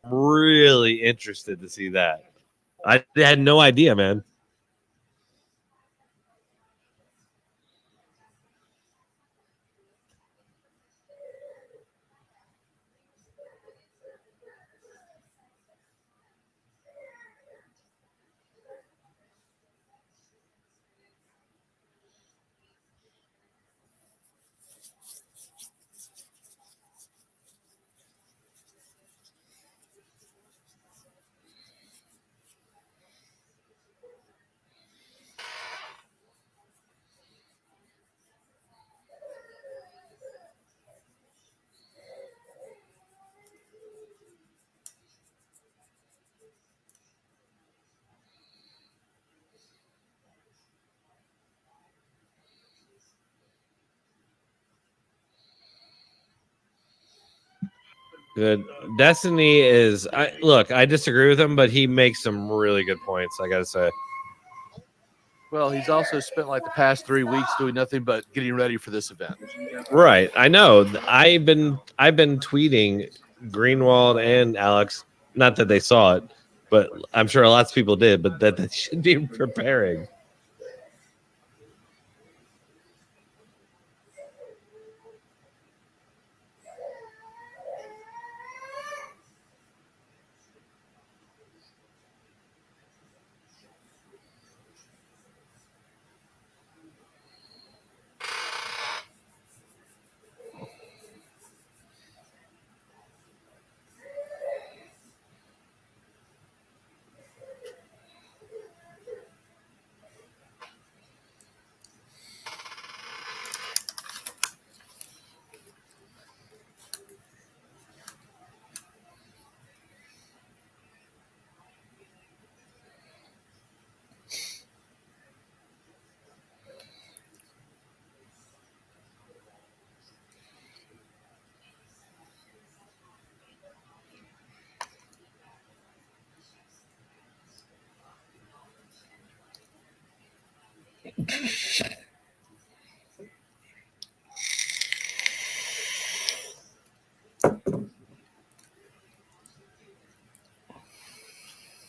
really interested to see that. I had no idea, man. Good. Destiny is. I disagree with him, but he makes some really good points. I gotta say. Well, he's also spent like the past 3 weeks doing nothing but getting ready for this event. Right. I know. I've been tweeting Greenwald and Alex. Not that they saw it, but I'm sure lots of people did. But that they should be preparing.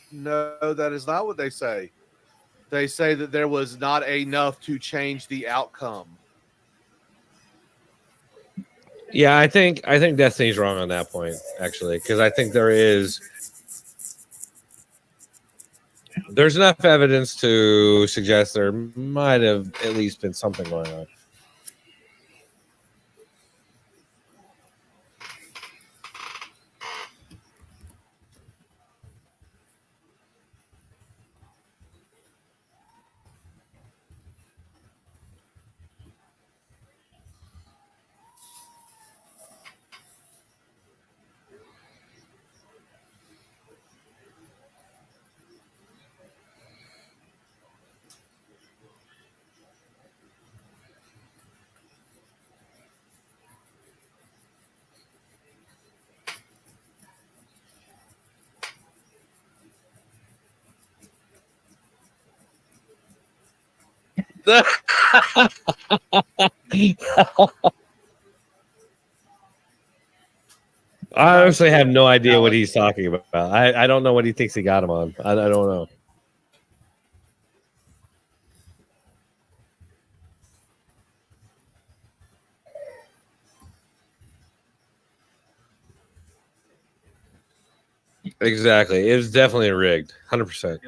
No, that is not what they say. They say that there was not enough to change the outcome. Yeah, I think Destiny's wrong on that point actually, because I think there's enough evidence to suggest there might have at least been something going on. I honestly have no idea what he's talking about. I don't know what he thinks he got him on. I don't know. Exactly. It was definitely rigged. 100%.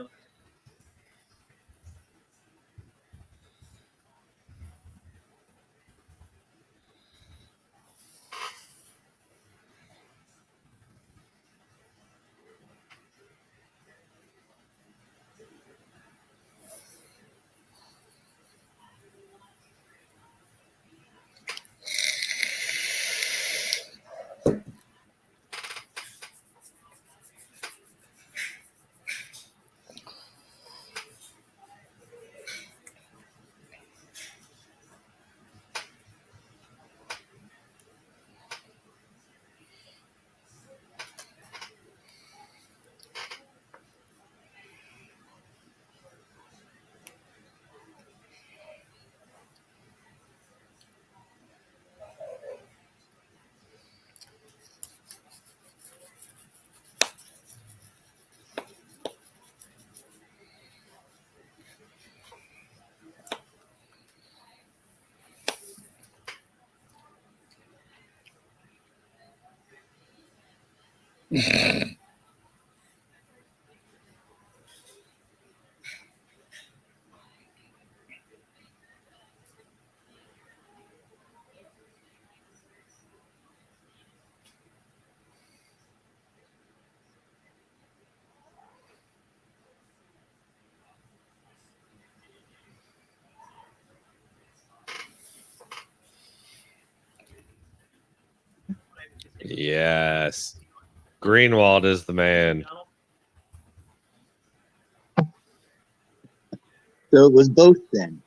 Yes. Greenwald is the man. So it was both then.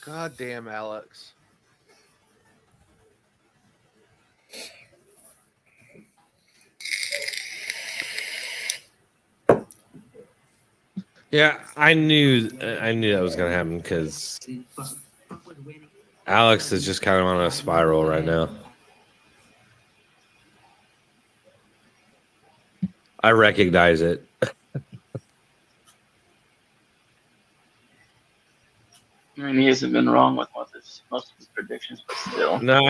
God damn, Alex. Yeah, I knew that was gonna happen because Alex is just kind of on a spiral right now. I recognize it. I mean, he hasn't been wrong with most of his predictions, but still. No,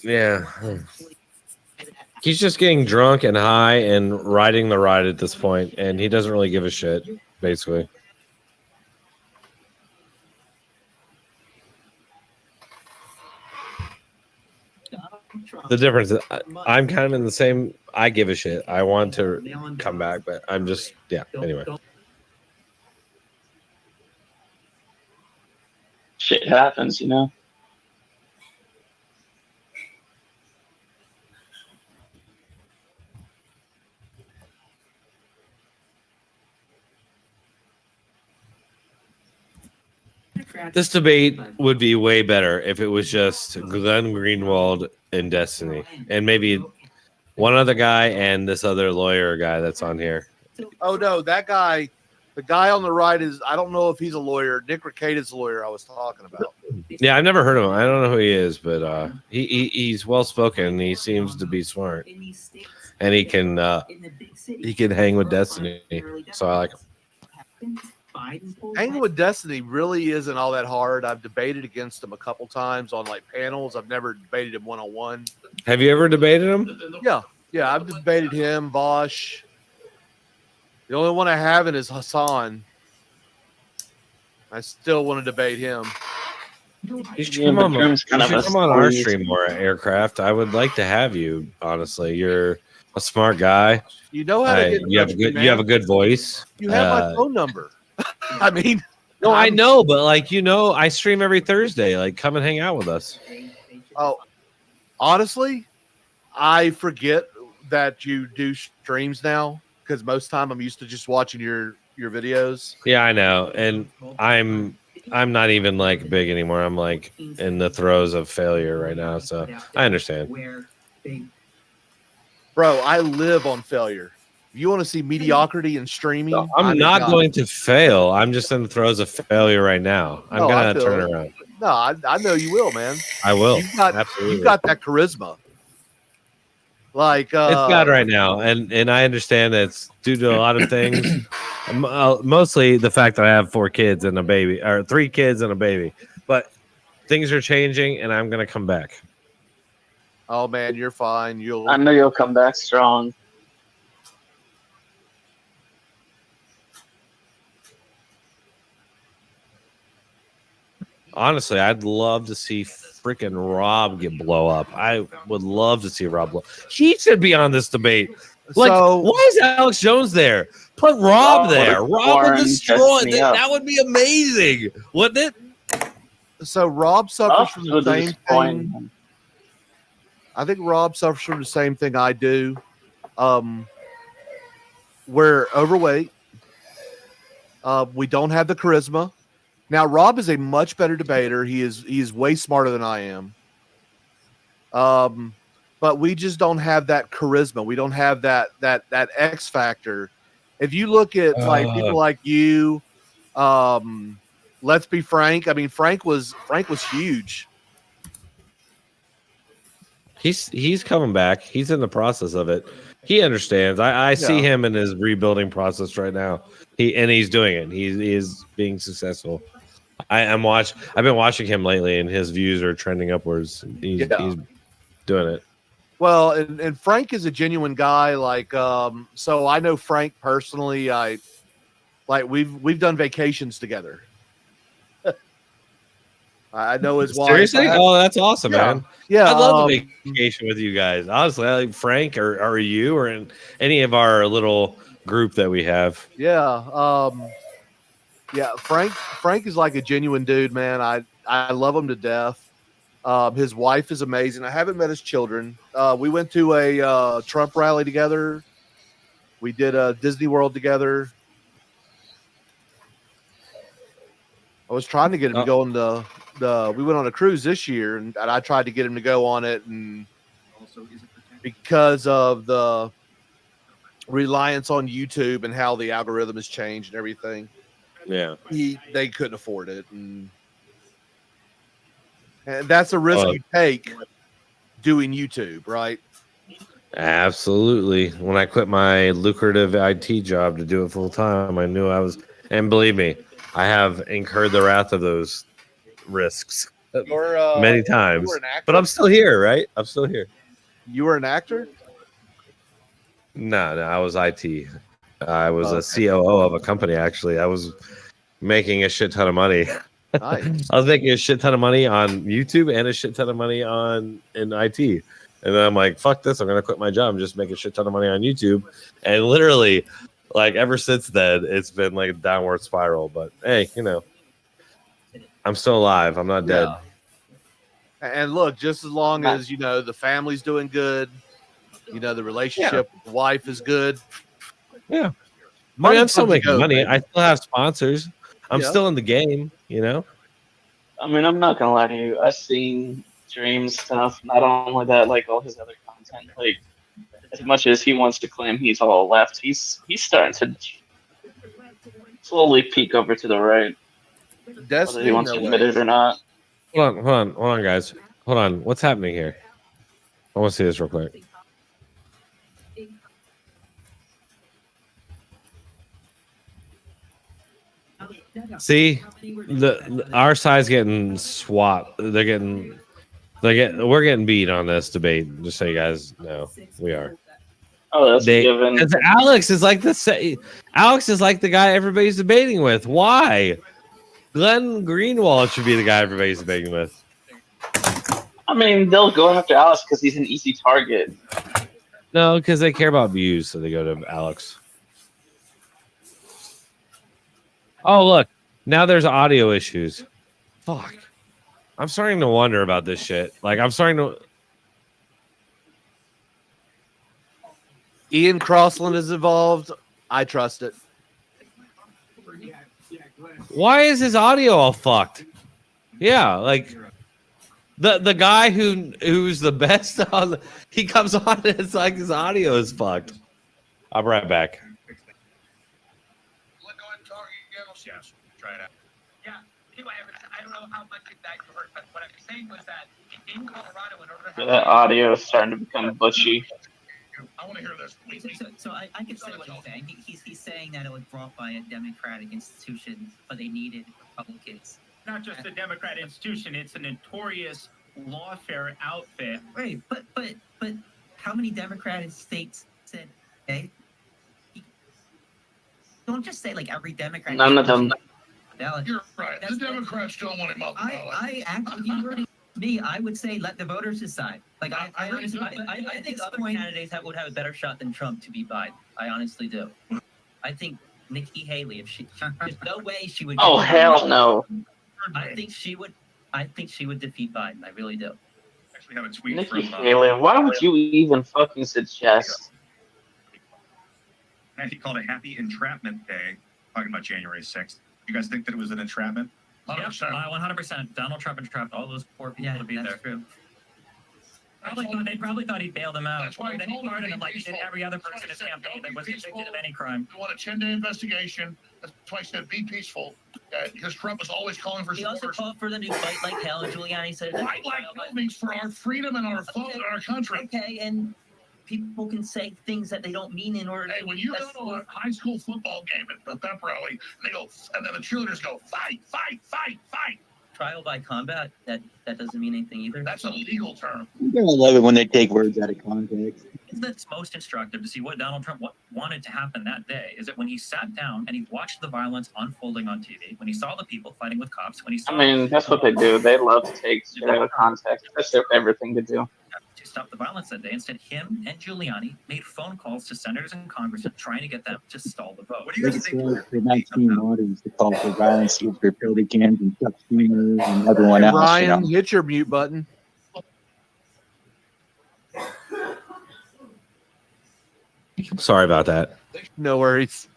yeah. He's just getting drunk and high and riding the ride at this point, and he doesn't really give a shit, basically. The difference is I'm kind of in the same. I give a shit. I want to come back, but I'm just, yeah. Anyway, Shit happens, you know? this debate would be way better if it was just Glenn Greenwald and Destiny, and maybe one other guy and this other lawyer guy that's on here. Oh no, that guy, the guy on the right is, I don't know if he's a lawyer. Nick Recade's the lawyer I was talking about. Yeah, I've never heard of him. I don't know who he is, but he's well spoken. He seems to be smart, and he can hang with Destiny. So I like him. Hanging with Destiny really isn't all that hard. I've debated against him a couple times on like panels. I've never debated him one-on-one. Have you ever debated him? Yeah, I've debated him, Vosh. The only one I haven't is Hassan. I still want to debate him. You should come on our stream more at Aircraft. I would like to have you. Honestly, you're a smart guy. You know how to get you have a good voice. You have my phone number. I mean, no, I know, but like I stream every Thursday. Like, come and hang out with us. Oh, honestly, I forget that you do streams now because most time I'm used to just watching your videos. Yeah, I know, and I'm not even like big anymore. I'm like in the throes of failure right now, so I understand. Bro, I live on failure. If you want to see mediocrity in streaming, I'm not going to fail. I'm just in the throes of failure right now. I'm gonna turn around. No, I know you will, man. I will. Absolutely. You've got that charisma. Like it's bad right now, and I understand that it's due to a lot of things. Mostly the fact that I have 4 kids and a baby, or 3 kids and a baby. But things are changing, and I'm gonna come back. Oh man, you're fine. You'll. I know you'll come back strong. Honestly, I'd love to see freaking Rob get blow up. I would love to see Rob blow. He should be on this debate. Like, So why is Alex Jones there? Put Rob Rob there. would've Rob would torn destroy. Destiny up. That would be amazing, wouldn't it? so Rob suffers Rob from the would same disappoint thing. him. I think Rob suffers from the same thing I do. We're overweight. We don't have the charisma. Now, Rob is a much better debater. He is way smarter than I am. But we just don't have that charisma. We don't have that X factor. If you look at like people like you, let's be frank. I mean, Frank was huge. He's coming back. He's in the process of it. He understands. I see Yeah. him in his rebuilding process right now. He's doing it. He is being successful. I've been watching him lately, and his views are trending upwards. He's doing it. Well, and Frank is a genuine guy. Like, so I know Frank personally. We've done vacations together. I know his wife. Seriously? Oh, that's awesome, Yeah. man. Yeah, I'd love to vacation with you guys. Honestly, like Frank or you or in any of our little group that we have. Yeah. Yeah. Frank is like a genuine dude, man. I love him to death. His wife is amazing. I haven't met his children. We went to a Trump rally together. We did a Disney World together. I was trying to get him to go on we went on a cruise this year, and I tried to get him to go on it, and because of the reliance on YouTube and how the algorithm has changed and everything, they couldn't afford it, and that's a risk you take doing YouTube, right? Absolutely. When I quit my lucrative IT job to do it full time, I knew I was, and believe me, I have incurred the wrath of those risks many times. But I'm still here, right? I'm still here. You were an actor? No, I was IT. I was a COO of a company, actually. I was making a shit ton of money. Nice. I was making a shit ton of money on YouTube and a shit ton of money in IT. And then I'm like, fuck this. I'm going to quit my job and just make a shit ton of money on YouTube. And literally, like, ever since then, it's been like a downward spiral. But hey, I'm still alive. I'm not dead. And look, just as long as, the family's doing good, the relationship with the wife is good. Yeah. I'm still making money. I still have sponsors. I'm still in the game, I mean, I'm not gonna lie to you. I've seen Dream stuff. Not only that, like all his other content. Like, as much as he wants to claim he's all left, he's starting to slowly peek over to the right. Whether he wants to admit it or not. Hold on, guys. Hold on. What's happening here? I want to see this real quick. See, our side's getting swapped. We're getting beat on this debate. Just so you guys know, we are. Oh, that's given. Alex is like the guy everybody's debating with. Why? Glenn Greenwald should be the guy everybody's debating with. I mean, they'll go after Alex because he's an easy target. No, because they care about views, so they go to Alex. Oh, look. Now there's audio issues. Fuck. I'm starting to wonder about this shit. Like, I'm starting to... Ian Crossland is involved. I trust it. Why is his audio all fucked? Yeah, like... The guy who's the best on... He comes on and it's like his audio is fucked. I'll be right back. Try it out. Yeah, I don't know how much that hurt, but what I'm saying was that in Colorado, in order to have That audio is starting to become butchy. I want to hear this. So I can say what he's saying. He's saying that it was brought by a Democratic institution, but they needed Republicans. Not just a Democrat institution; it's a notorious lawfare outfit. Wait, but how many Democratic states said, okay? Don't just say like every Democrat. None of them. You're right. The Democrats don't want him up. I actually, if you were to me, I would say let the voters decide. Like I honestly, I think other candidates would have a better shot than Trump to beat Biden. I honestly do. I think Nikki Haley, if there's no way she would. Oh hell no! I think she would defeat Biden. I really do. Actually, have a tweet Nikki from Haley, why would you even fucking suggest? And he called it Happy Entrapment Day, talking about January 6th. You guys think that it was an entrapment? 100%. 100%. Donald Trump entrapped all those poor people to be there. True. They probably thought he bailed them out. That's why he pardoned him like he did every other person in his campaign that was convicted of any crime. We want a 10-day investigation. That's why I said be peaceful. Because Trump was always calling for supporters. He also called for the new fight like hell, and Giuliani said fight like hell means for our freedom and our thought and our country. Okay, and people can say things that they don't mean in order. Hey, when you go to a high school football game at the pep rally, they go, and then the cheerleaders go, fight, fight, fight, fight. Trial by combat, that doesn't mean anything either. That's a legal term. You're gonna love it when they take words out of context. That's most instructive to see what Donald Trump wanted to happen that day. Is it when he sat down and he watched the violence unfolding on TV, when he saw the people fighting with cops, when he saw. I mean, that's what they do. They love to take shit out of context. That's their favorite thing to do. To stop the violence that day. Instead, him and Giuliani made phone calls to senators and congressmen trying to get them to stall the vote. What do you guys think? The 19 models to call for violence against Republicans and Chuck Schumer and everyone else. Ryan, hit your mute button. Sorry about that. No worries.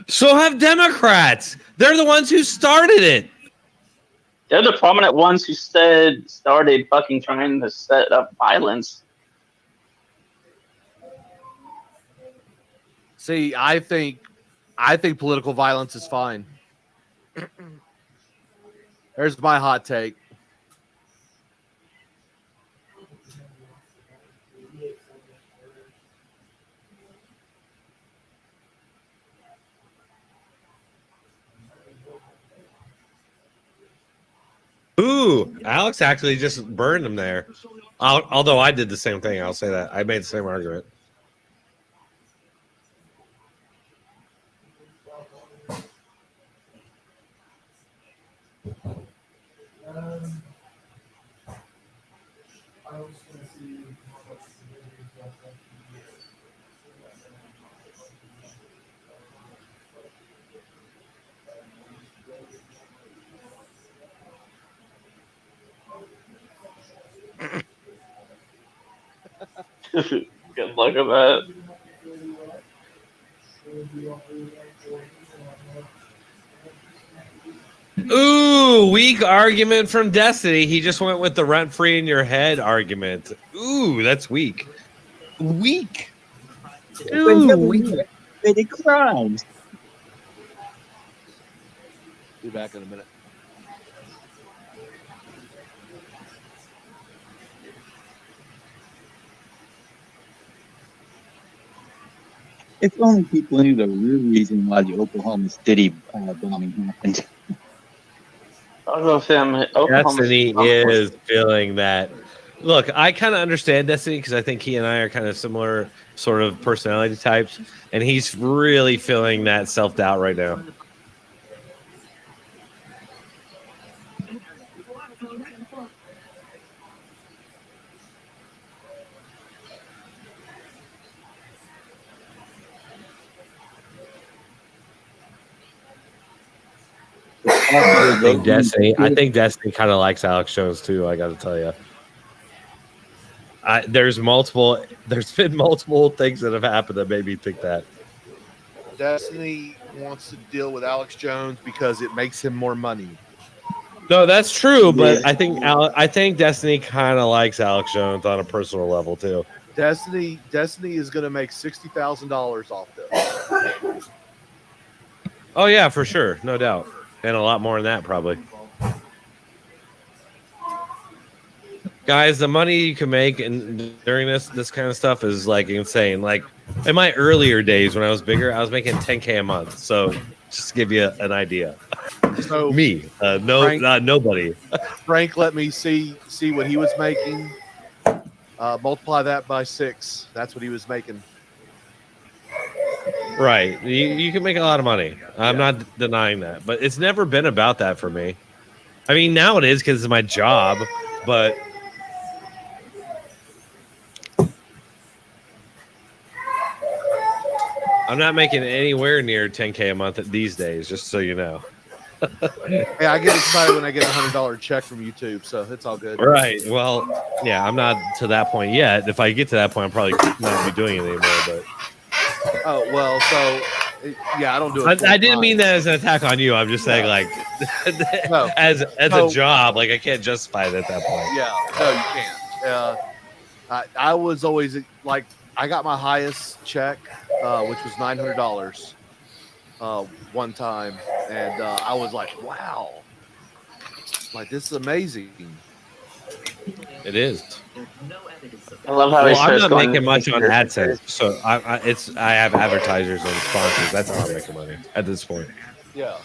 So have Democrats. They're the ones who started it. They're the prominent ones who started fucking trying to set up violence. See, I think political violence is fine. There's my hot take. Ooh, Alex actually just burned him there. Although I did the same thing. I'll say that. I made the same argument. Good luck with that. Ooh, weak argument from Destiny. He just went with the rent-free in your head argument. Ooh, that's weak. Weak. Ooh, weak. Committed crimes. Be back in a minute. If only people knew the real reason why the Oklahoma City bombing happened. I don't know if Destiny is feeling that. Look, I kind of understand Destiny because I think he and I are kind of similar sort of personality types, and he's really feeling that self-doubt right now. I think Destiny kind of likes Alex Jones too. I got to tell you, there's been multiple things that have happened that made me think that. Destiny wants to deal with Alex Jones because it makes him more money. No, that's true, but Yeah. I think Destiny kind of likes Alex Jones on a personal level too. Destiny is going to make $60,000 off this. Oh yeah, for sure, no doubt, and a lot more than that probably. Guys, the money you can make during this kind of stuff is like insane. Like in my earlier days when I was bigger, I was making 10K a month. So just to give you an idea. So Me, Frank- nobody. Frank let me see what he was making. Multiply that by 6. That's what he was making. Right, you can make a lot of money. I'm not denying that, but it's never been about that for me. I mean, now it is because it's my job, but I'm not making anywhere near 10K a month these days, just so you know. Hey, I get excited when I get a $100 check from YouTube, so it's all good. Right. Well, yeah, I'm not to that point yet. If I get to that point, I'm probably not be doing it anymore. But Oh well, so yeah, I don't do it. I didn't mean that as an attack on you. I'm just saying, like, No. as No. a job, like I can't justify it at that point. Yeah, no, you can't. I was always like, I got my highest check, which was $900 one time, and I was like, wow, like this is amazing. It is. I love how he Well, I'm starts not going making much on conspiracy AdSense, so I have advertisers and sponsors. That's how I'm making money at this point. Yeah.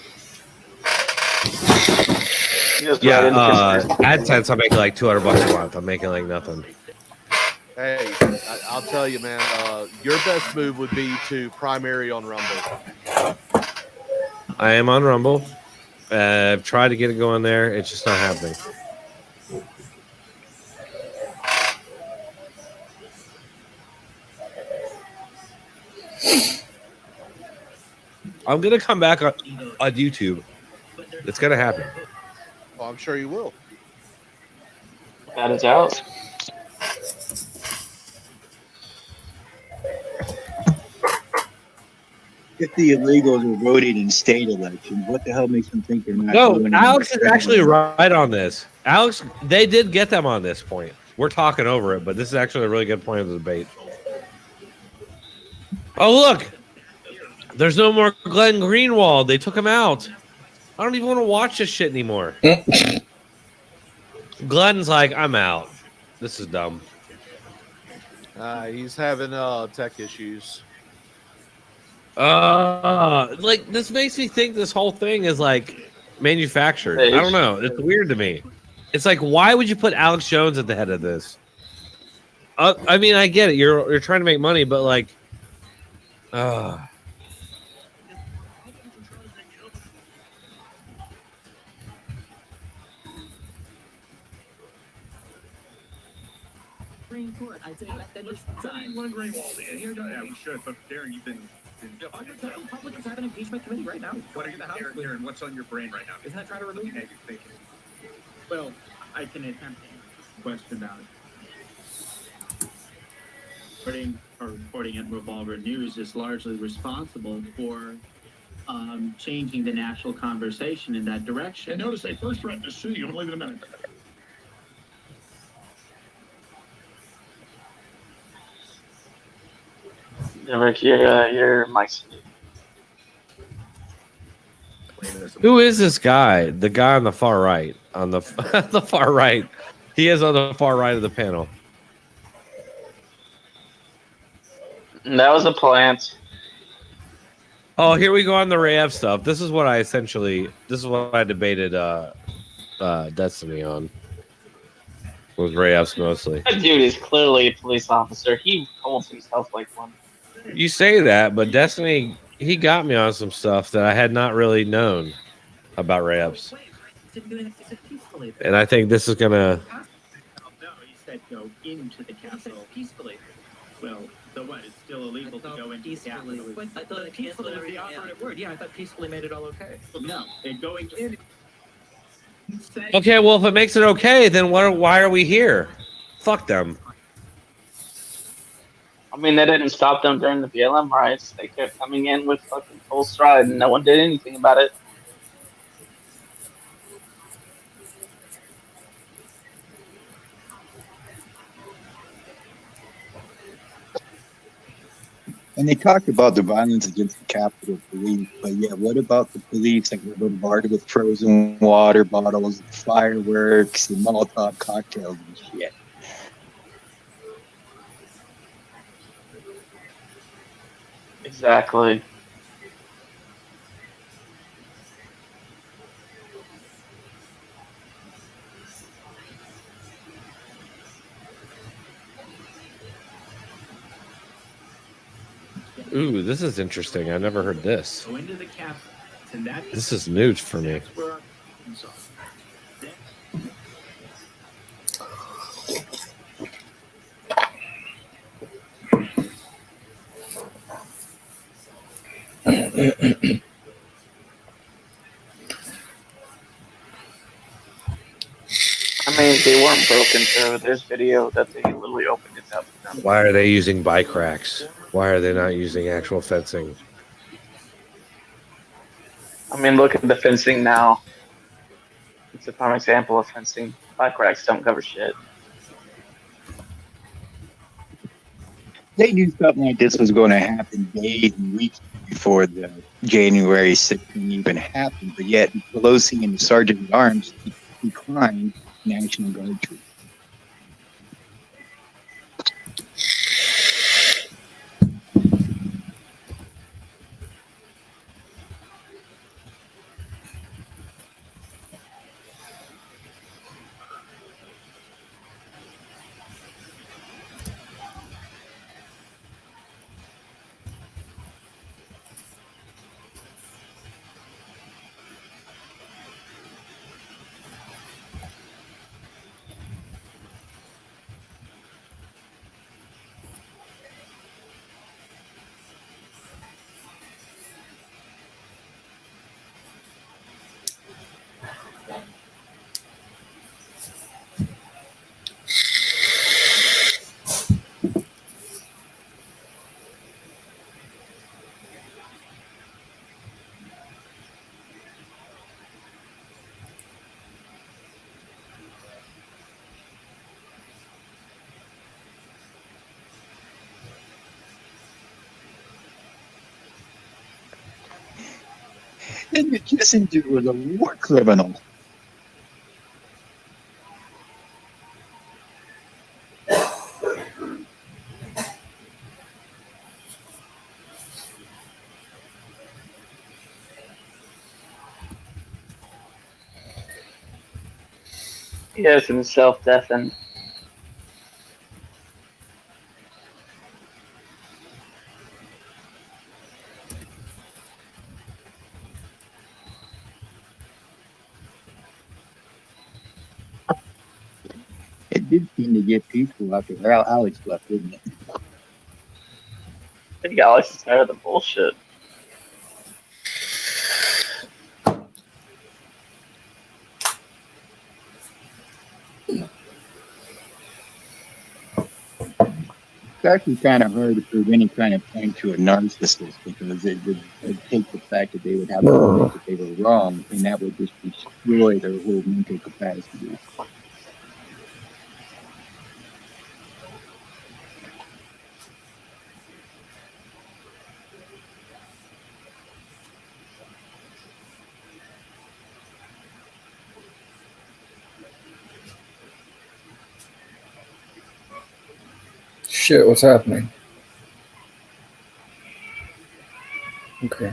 theories. He goes Yeah, right into conspiracy. AdSense, I'm making like $200 a month. I'm making like nothing. Hey, I'll tell you, man. Your best move would be to primary on Rumble. I am on Rumble. I've tried to get it going there. It's just not happening. I'm gonna come back on YouTube. It's gonna happen. Oh, I'm sure you will. Without a doubt. If the illegals are voting in state elections, what the hell makes them think they're not? No, voting Alex in is actually right on this. Alex, they did get them on this point. We're talking over it, but this is actually a really good point of the debate. Oh, look. There's no more Glenn Greenwald. They took him out. I don't even want to watch this shit anymore. Glenn's like, I'm out. This is dumb. He's having tech issues. Like this makes me think this whole thing is like manufactured. I don't know. It's weird to me. It's like, why would you put Alex Jones at the head of this? I mean, I get it. You're trying to make money, but like, I'd say that just Glenn Greenwald. Yeah, we should. But Darren, you've been. The public is having an impeachment committee right now. What are you Darren? What's on your brain right now? Isn't that trying to remove you? Well, I can attempt to question about it. Reporting at Revolver News is largely responsible for changing the national conversation in that direction. And notice they first threatened to sue you. Don't leave it a minute. Rick, your mic's. who is this guy? The guy on the far right. On the the far right. He is on the far right of the panel. That was a plant. Oh, here we go on the Rayev stuff. This is what I debated Destiny on. Was Rayev's mostly. That dude is clearly a police officer. He holds himself like one. You say that, but Destiny, he got me on some stuff that I had not really known about Rayev's. And I think this is gonna. No, he said go into the castle peacefully. Well, so what? It's still illegal to go into the castle. But I thought peacefully was the operative word. Yeah, I thought peacefully made it all okay. No, they're going in. Okay, well, if it makes it okay, then why are we here? Fuck them. I mean, they didn't stop them during the BLM riots. They kept coming in with fucking full stride, and no one did anything about it. And they talked about the violence against the Capitol Police, but yeah, what about the police that were bombarded with frozen water bottles, fireworks, and Molotov cocktails and shit? Exactly. Ooh, this is interesting. I never heard this. Go into the Capitol. And that This is news for me. that's where our problems are. I mean, they weren't broken through. There's video that they literally opened it up for them. Why are they using bike racks? Why are they not using actual fencing? I mean, look at the fencing now. It's a prime example of fencing. Bike racks don't cover shit. They knew something like this was going to happen days and weeks before the January 6th thing even happened, but yet Pelosi and the Sergeant at Arms declined National Guard troops. And the Kissinger was a war criminal. Yes, and self-defend. It did seem to get peaceful after Alex left, didn't it? I think Alex is tired of the bullshit. It's actually kind of hard to prove any kind of point to a narcissist because it would take the fact that they would have to admit that they were wrong, and that would just destroy their whole mental capacity. Shit, what's happening? Okay.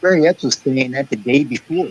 Barry Epps was saying that the day before.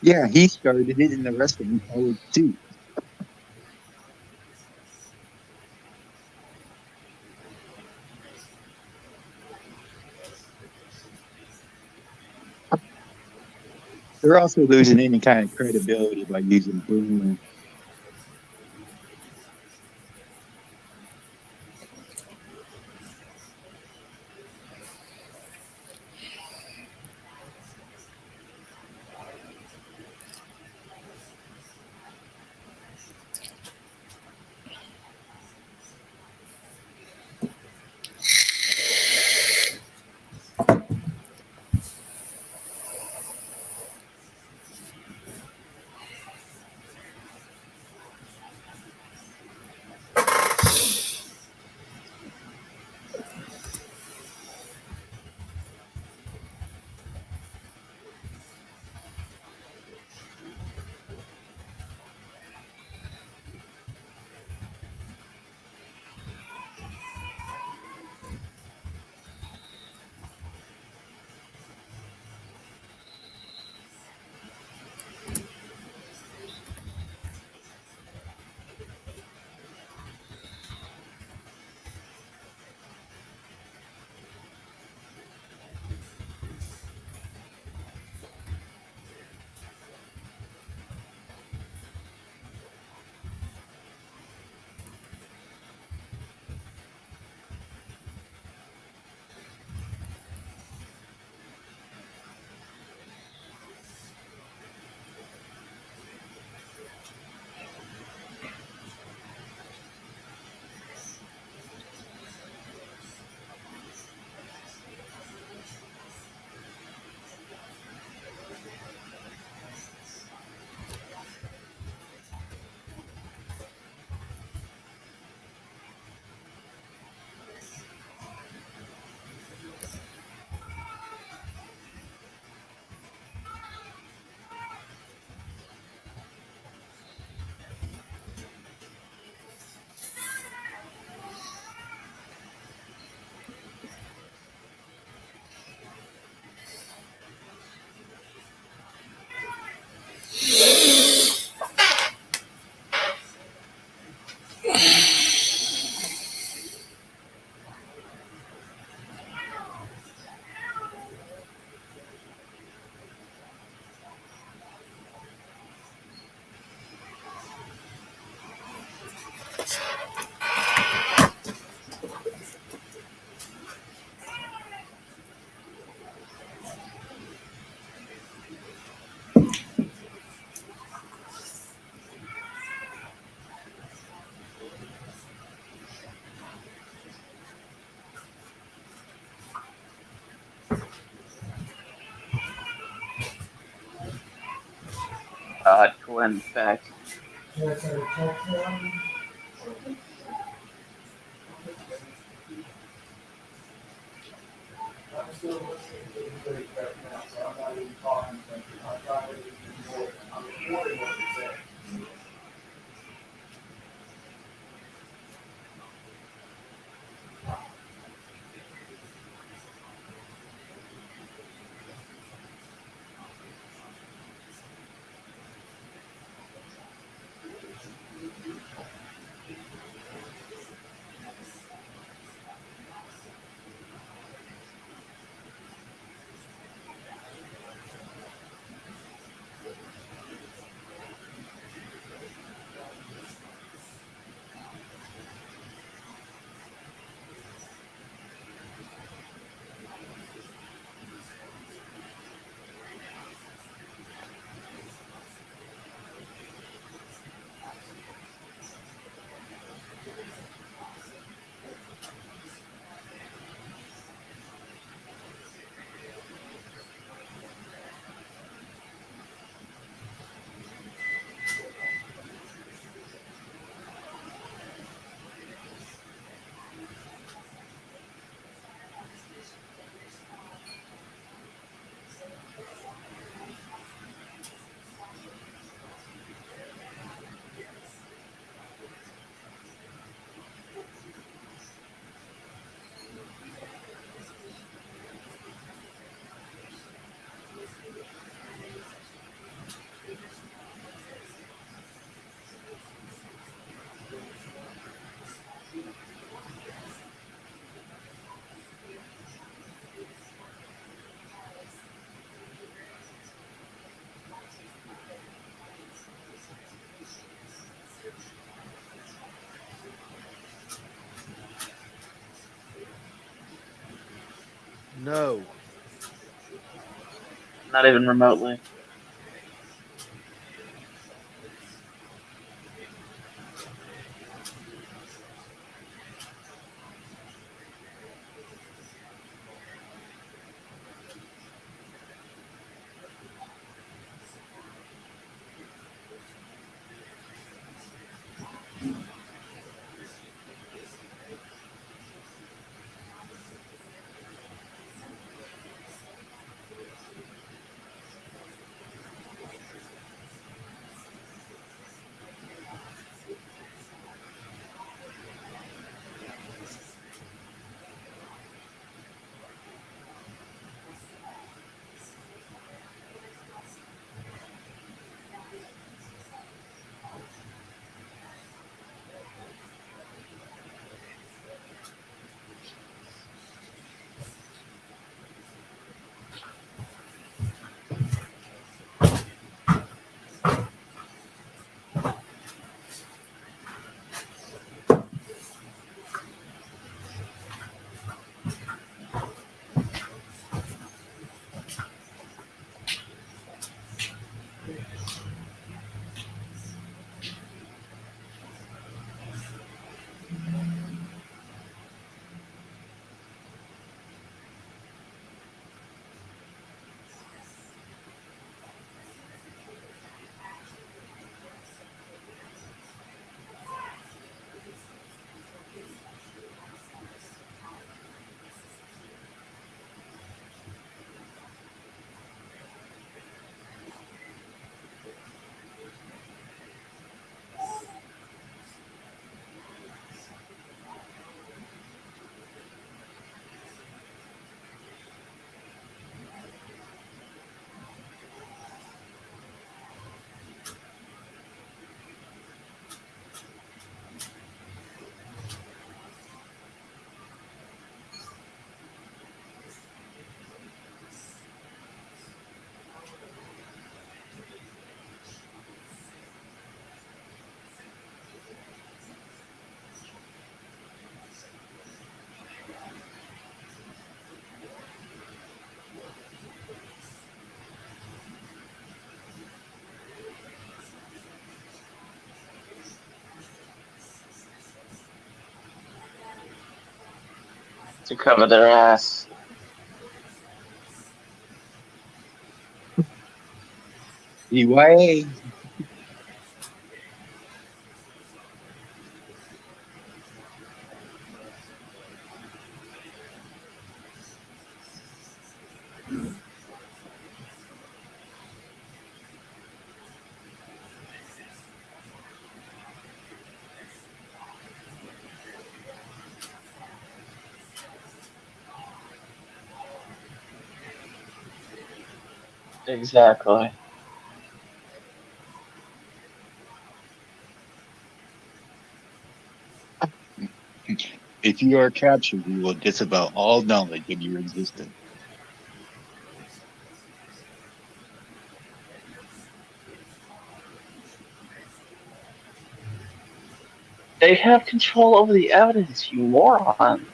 Yeah, he started it, and the rest of them followed suit. They're also losing any kind of credibility by using boomer. Glenn Beck. No. Not even remotely. To cover their ass. EYA. Exactly. If you are captured, we will disavow all knowledge of your existence. They have control over the evidence, you moron.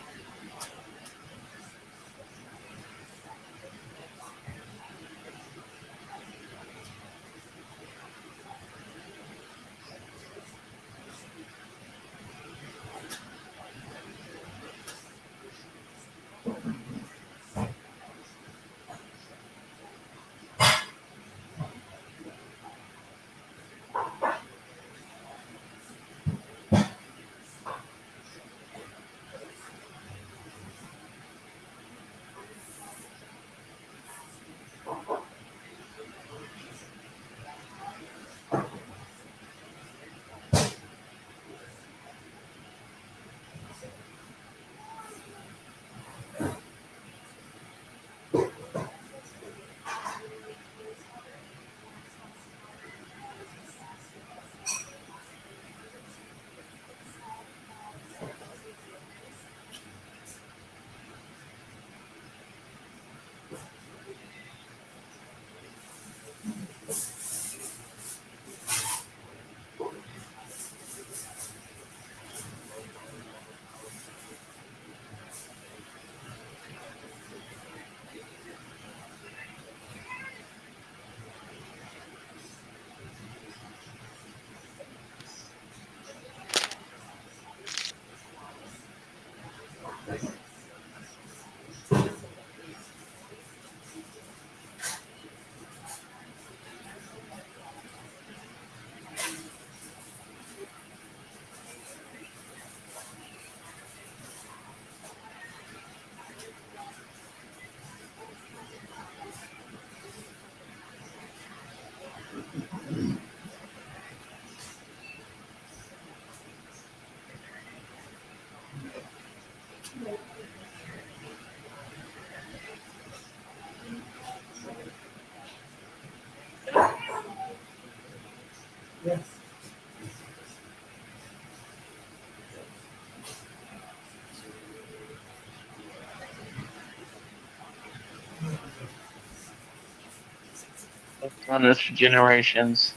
I've done this for generations.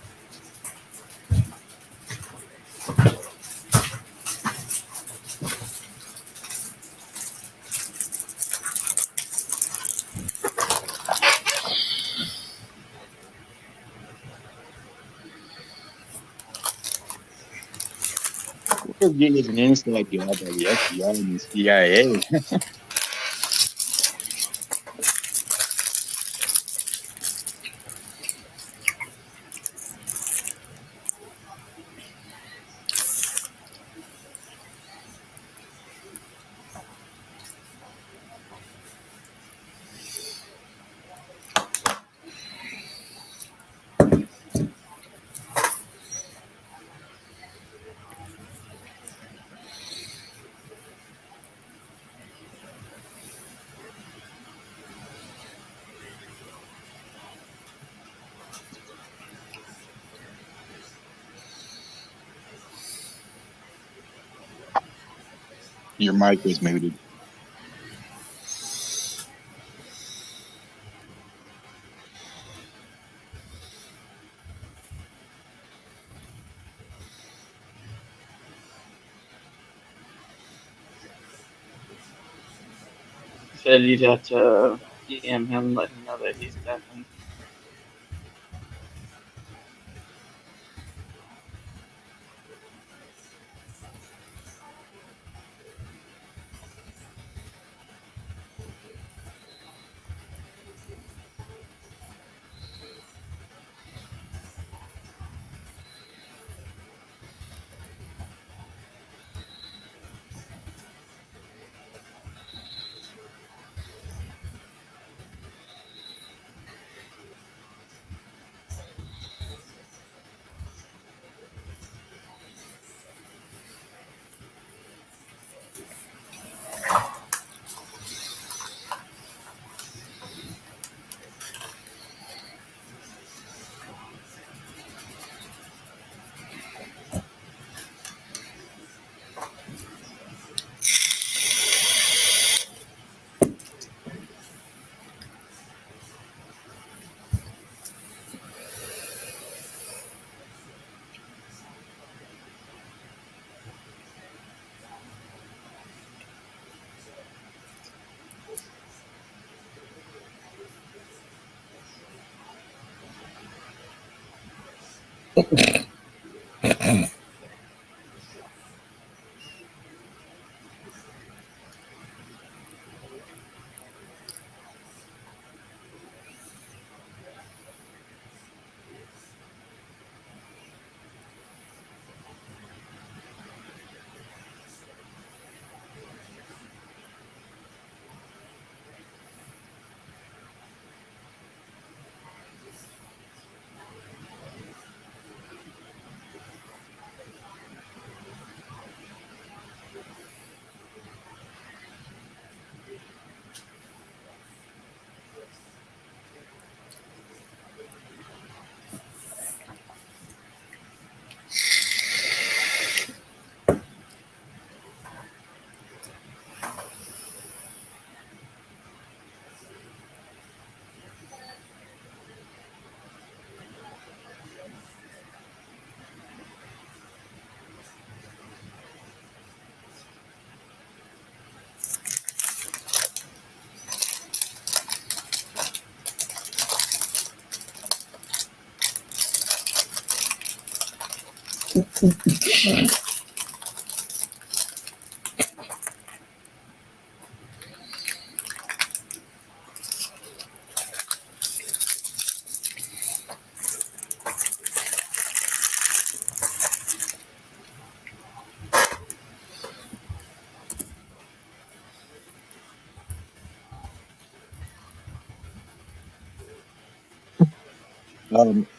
We're getting an inside job by the FBI and the CIA. Your mic was muted. He said you'd have to DM him, let him know that he's deafened.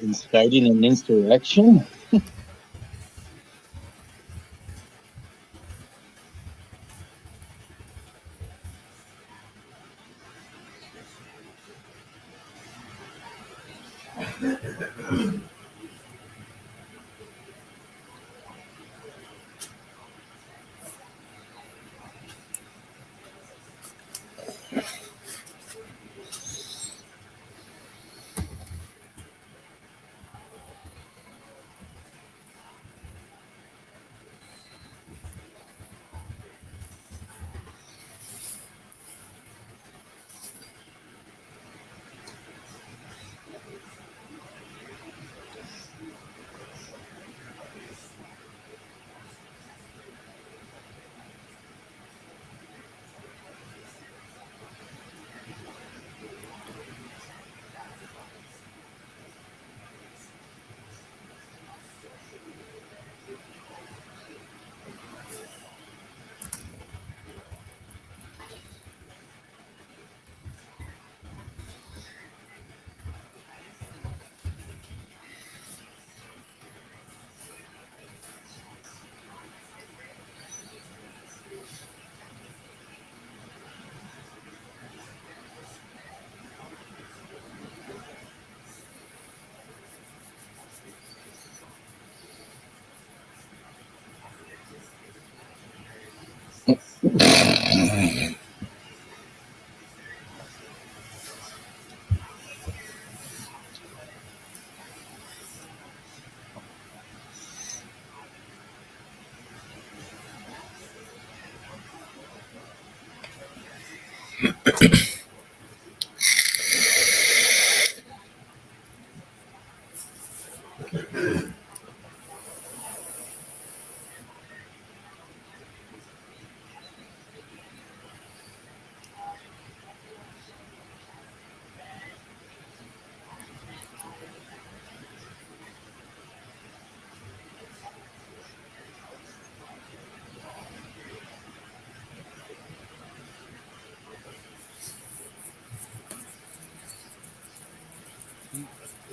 Inciting an insurrection?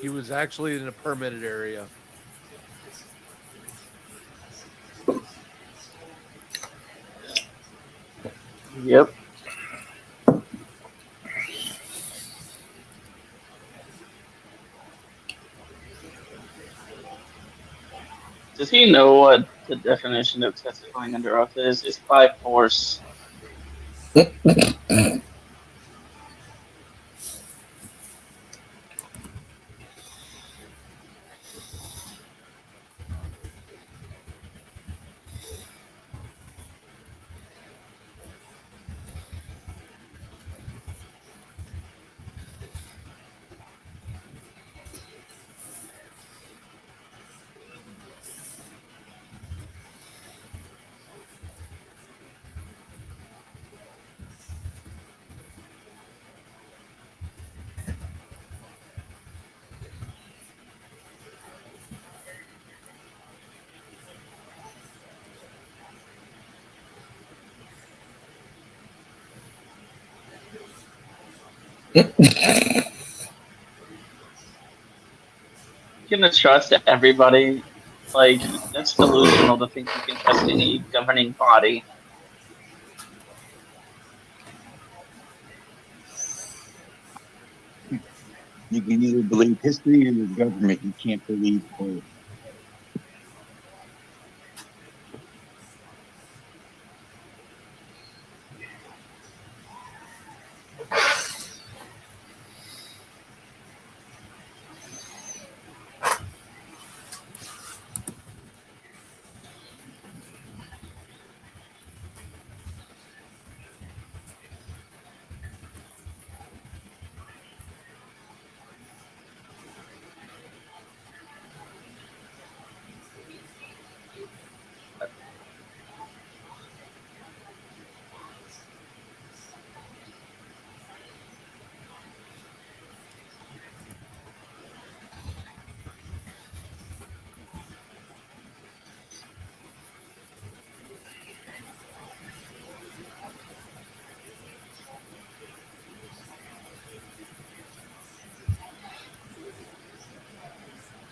He was actually in a permitted area. Yep. Does he know what the definition of testifying under oath is? It's by force. You can trust everybody. Like, that's delusional to think you can trust any governing body. You can either believe history or your government. You can't believe both.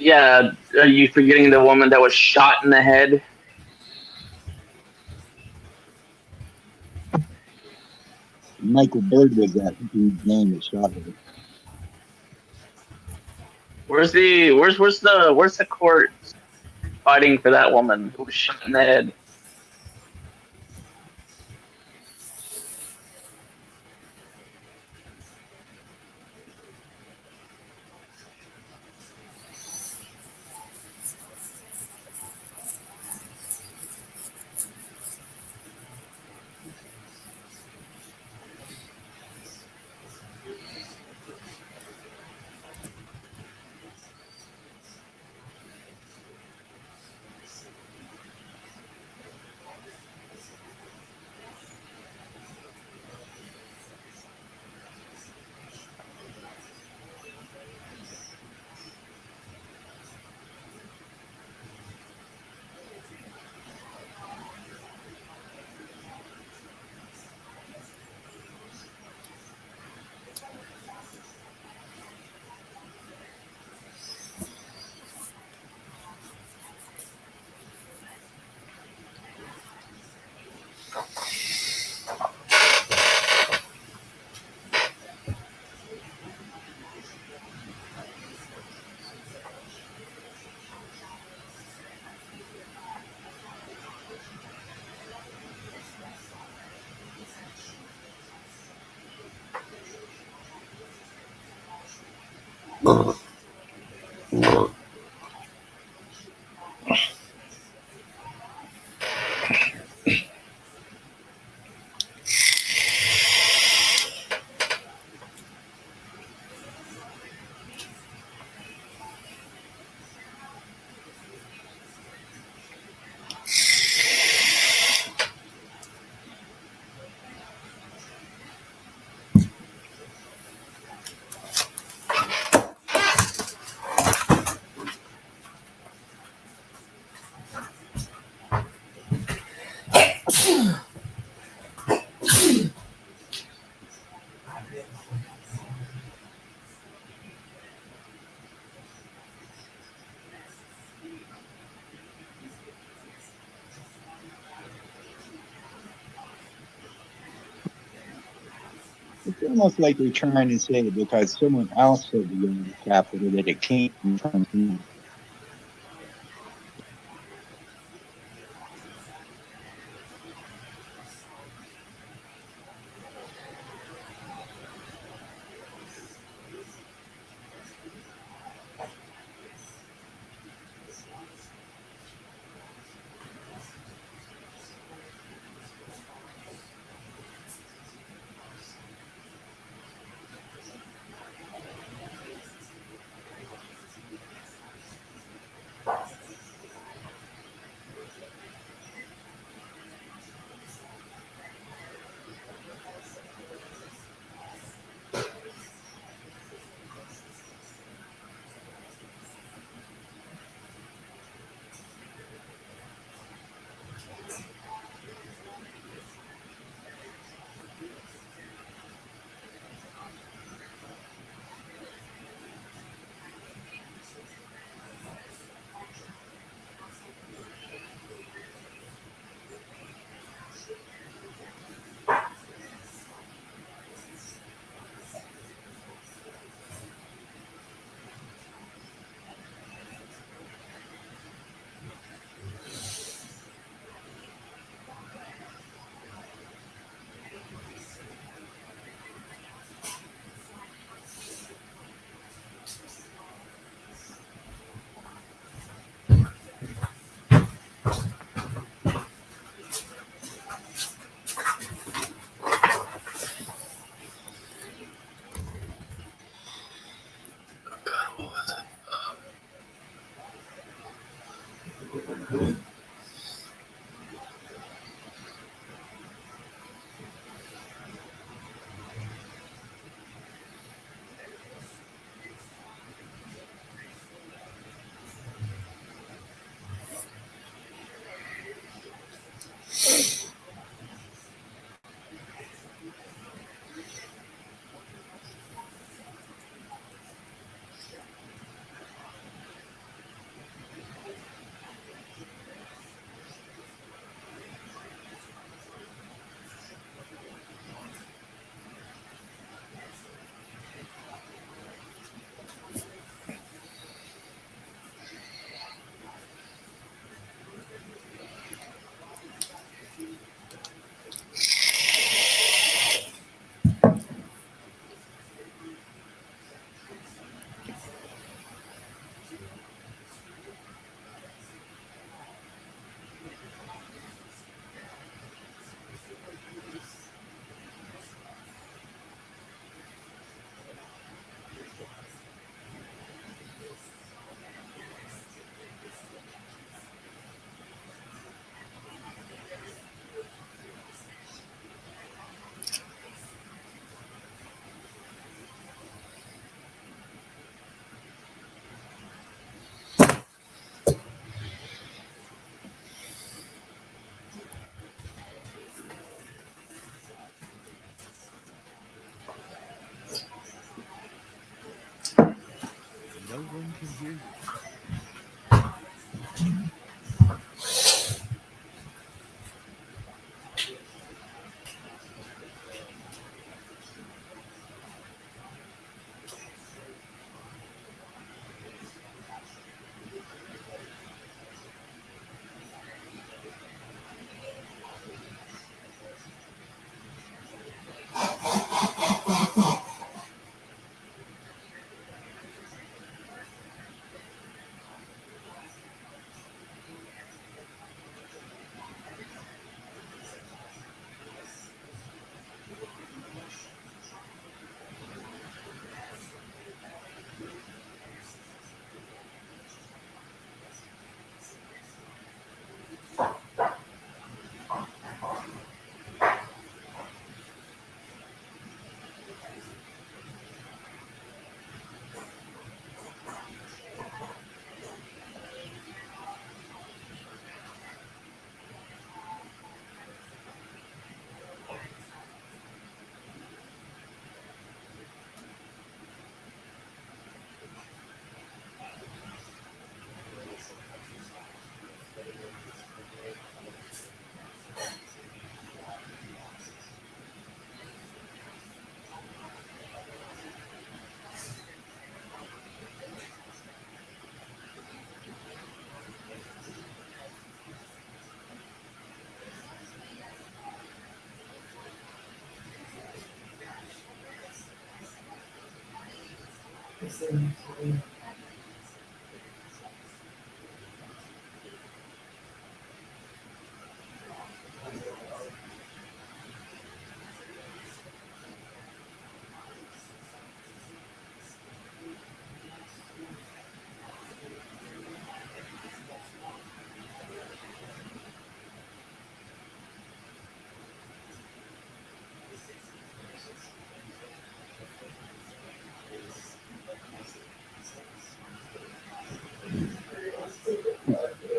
Yeah, are you forgetting the woman that was shot in the head? Michael Bird was that dude's name that shot her. Where's the court fighting for that woman who was shot in the head? It's almost like they're trying to say because someone else said the word capital that it came from him.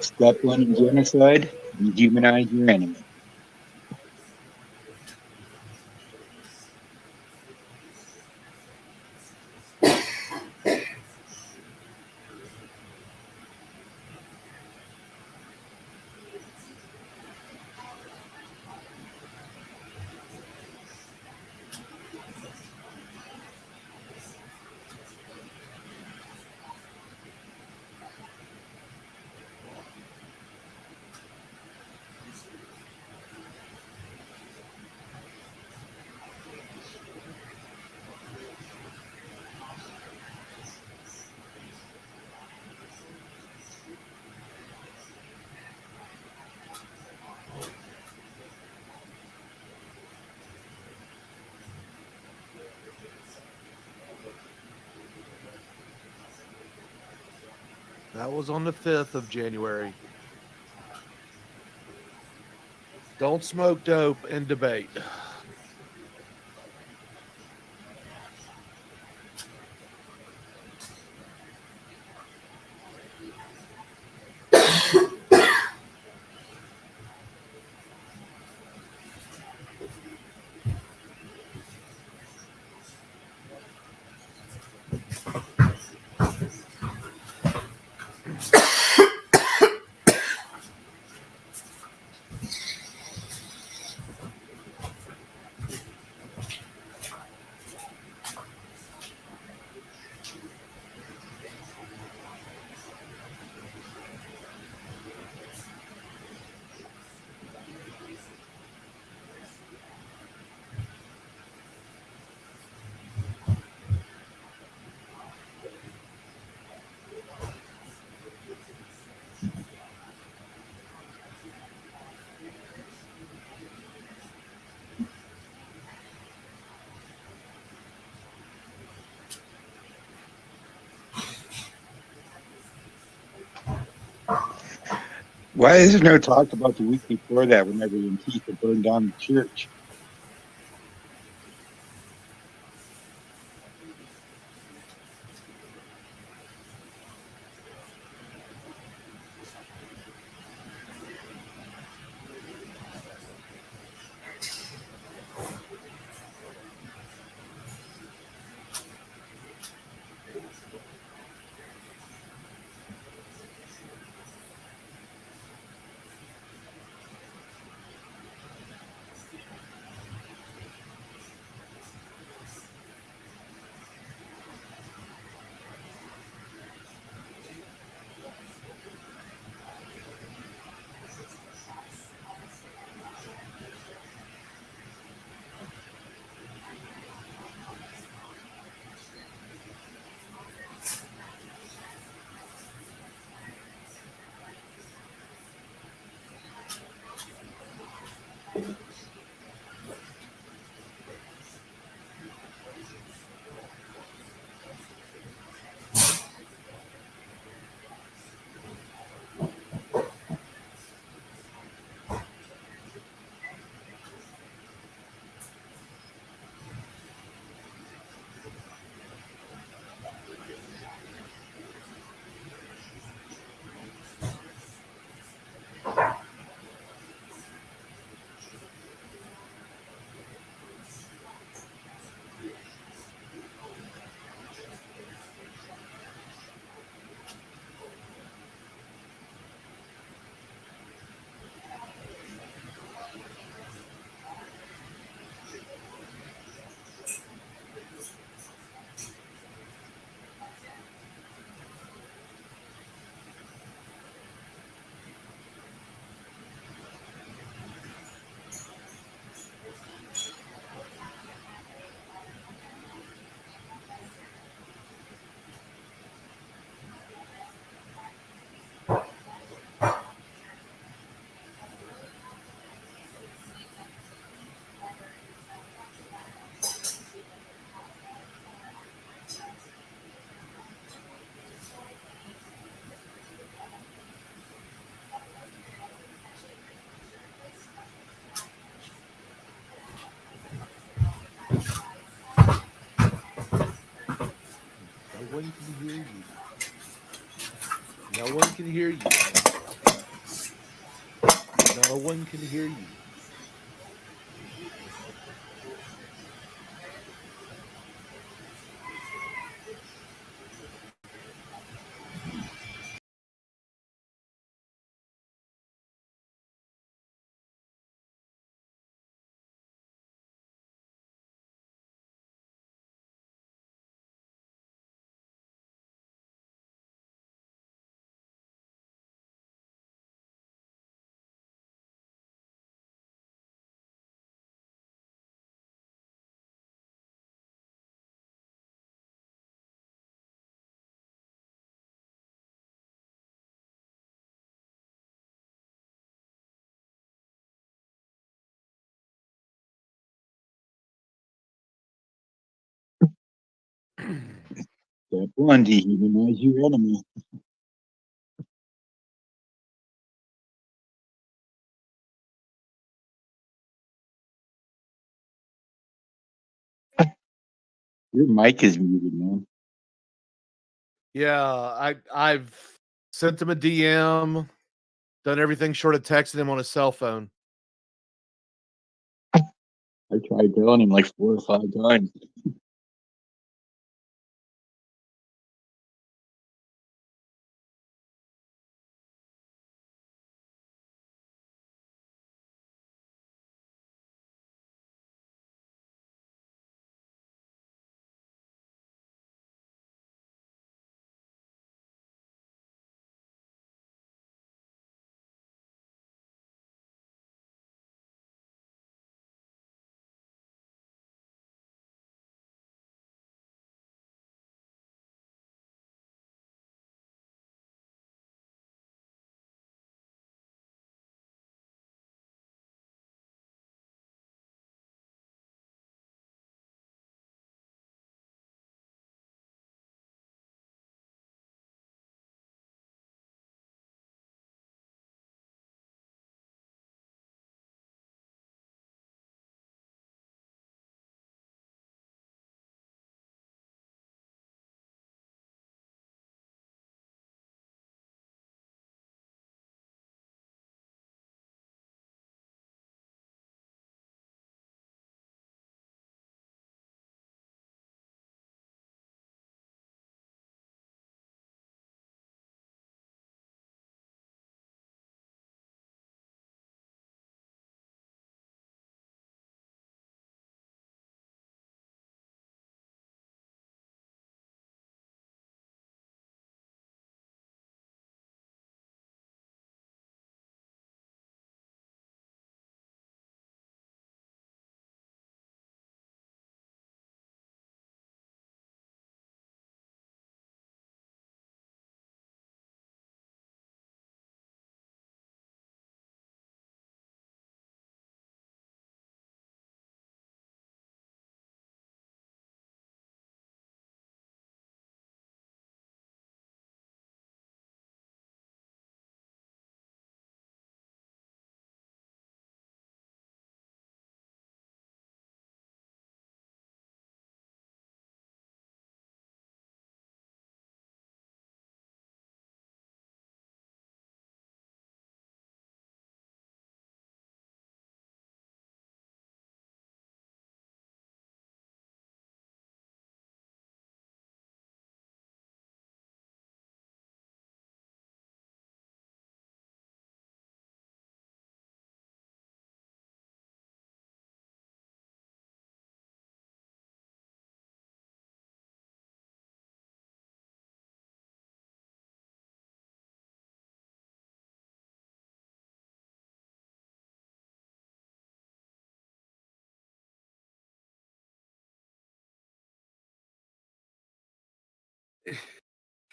Step one in genocide: dehumanize your enemy. That was on the 5th of January. Don't smoke dope and debate. Why is there no talk about the week before that, whenever Antifa burned down the church? No one can hear you. No one can hear you. No one can hear you. Step one, dehumanize your enemy. Your mic is muted, man. Yeah, I've sent him a DM, done everything short of texting him on his cell phone. I tried telling him like 4 or 5 times.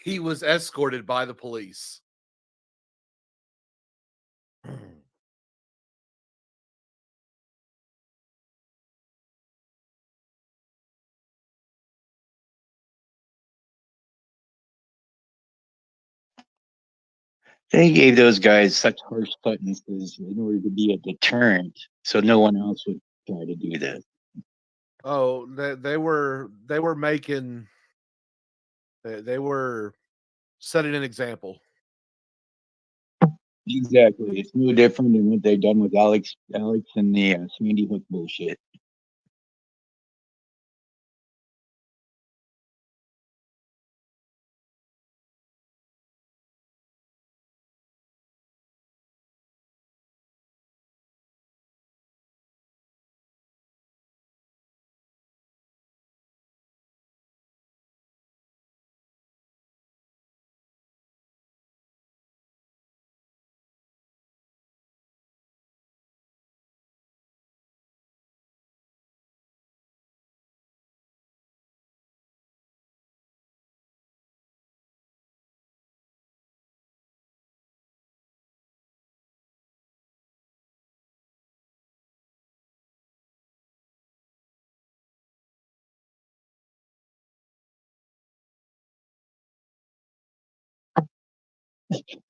He was escorted by the police. They gave those guys such harsh sentences in order to be a deterrent, so no one else would try to do this. Oh, they were making they were setting an example. Exactly, it's no different than what they've done with Alex and the Sandy Hook bullshit.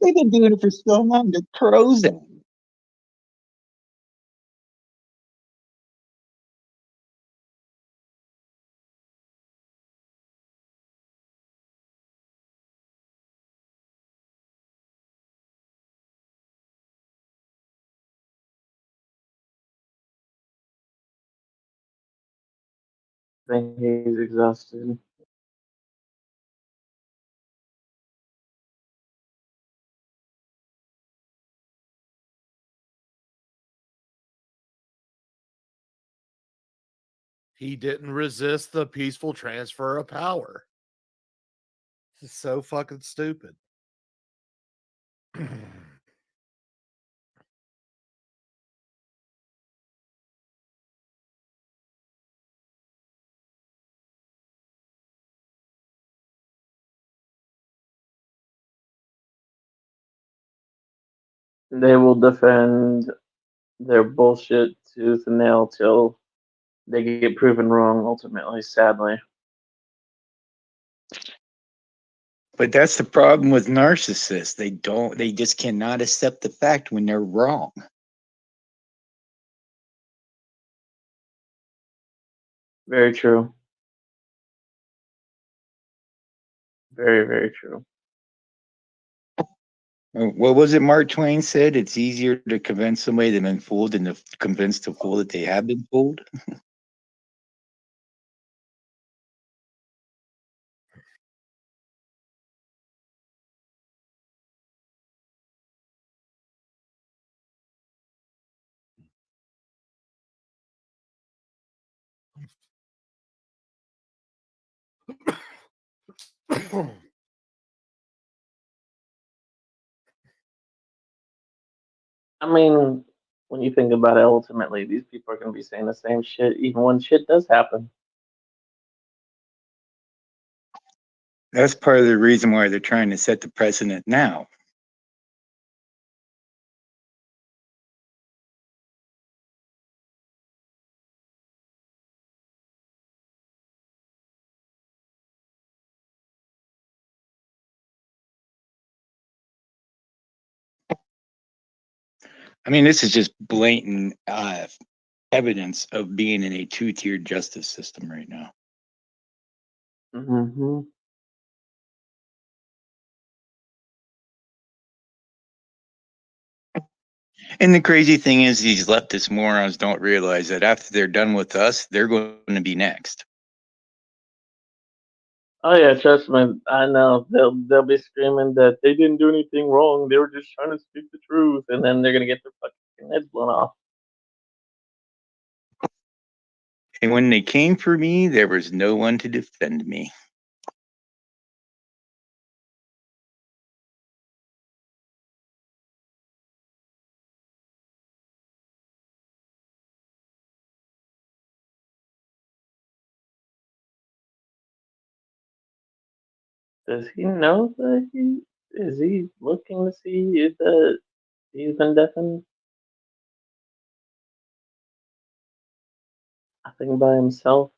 They've been doing it for so long. They're pros at it. I think he's exhausted. He didn't resist the peaceful transfer of power. This is so fucking stupid. They will defend their bullshit tooth and nail till they get proven wrong. Ultimately, sadly. But that's the problem with narcissists. They just cannot accept the fact when they're wrong. Very true. Very, very true. What was it Mark Twain said? It's easier to convince somebody they've been fooled than to convince the fool that they have been fooled. I mean, when you think about it, ultimately, these people are going to be saying the same shit even when shit does happen. That's part of the reason why they're trying to set the precedent now. I mean, this is just blatant evidence of being in a two-tiered justice system right now. Mm-hmm. And the crazy thing is, these leftist morons don't realize that after they're done with us, they're going to be next. Oh yeah, trust me. I know they'll be screaming that they didn't do anything wrong. They were just trying to speak the truth, and then they're gonna get their fucking heads blown off. And when they came for me, there was no one to defend me. Does he know that he is he looking to see if that he's been deafened? I think by himself.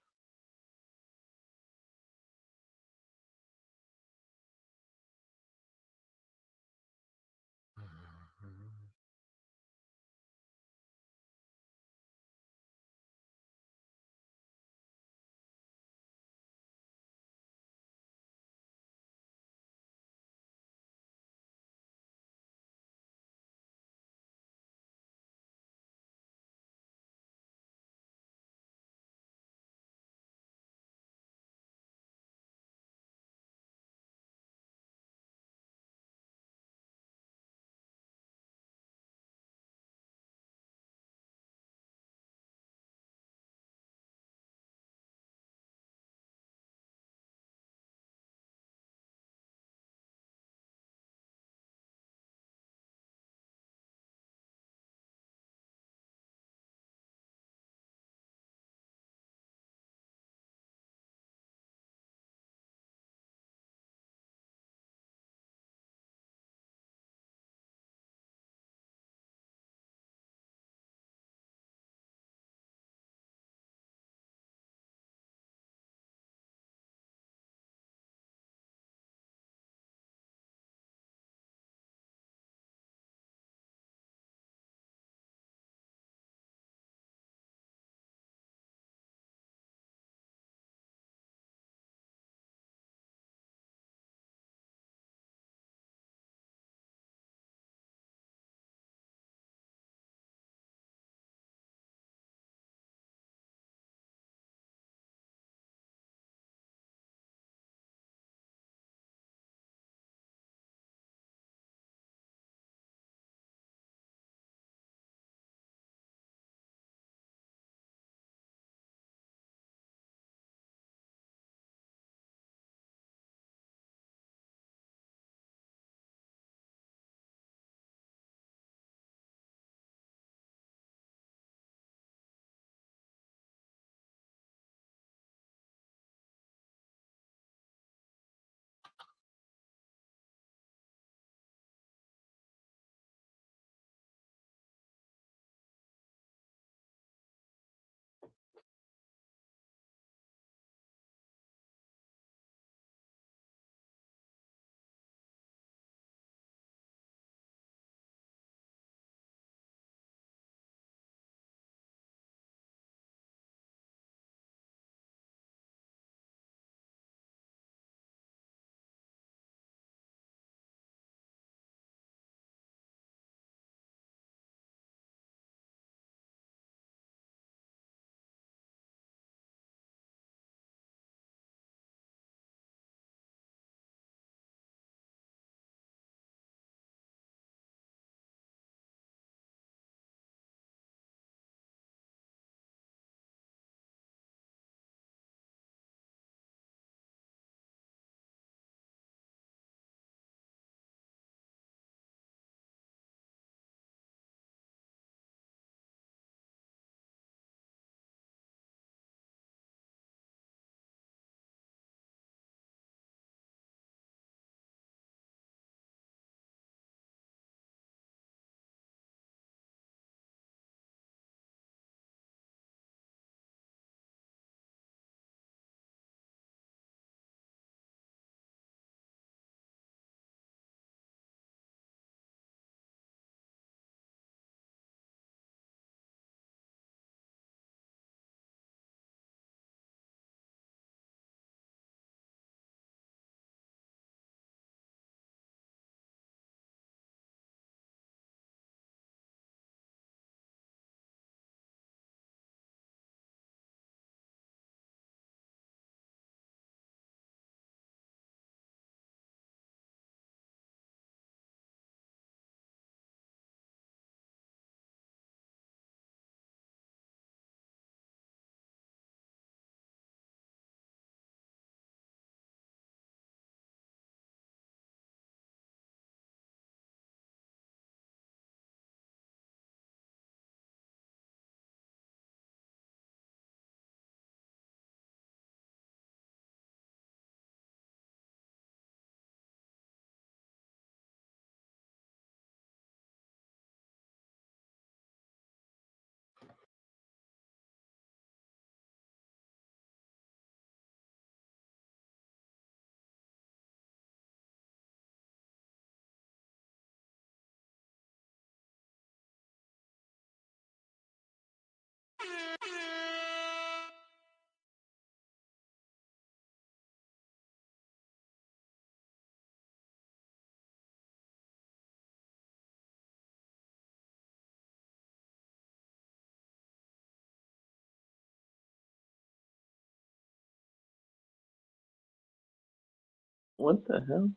What the hell?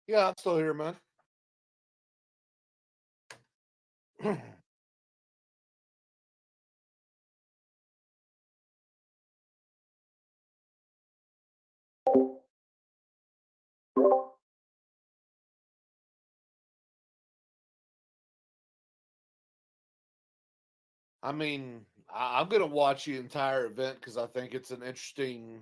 Yeah, I'm still here, man. I mean, I'm gonna watch the entire event because I think it's an interesting.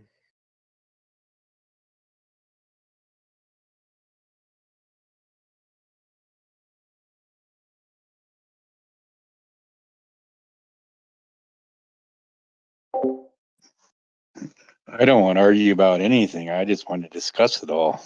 I don't want to argue about anything. I just want to discuss it all.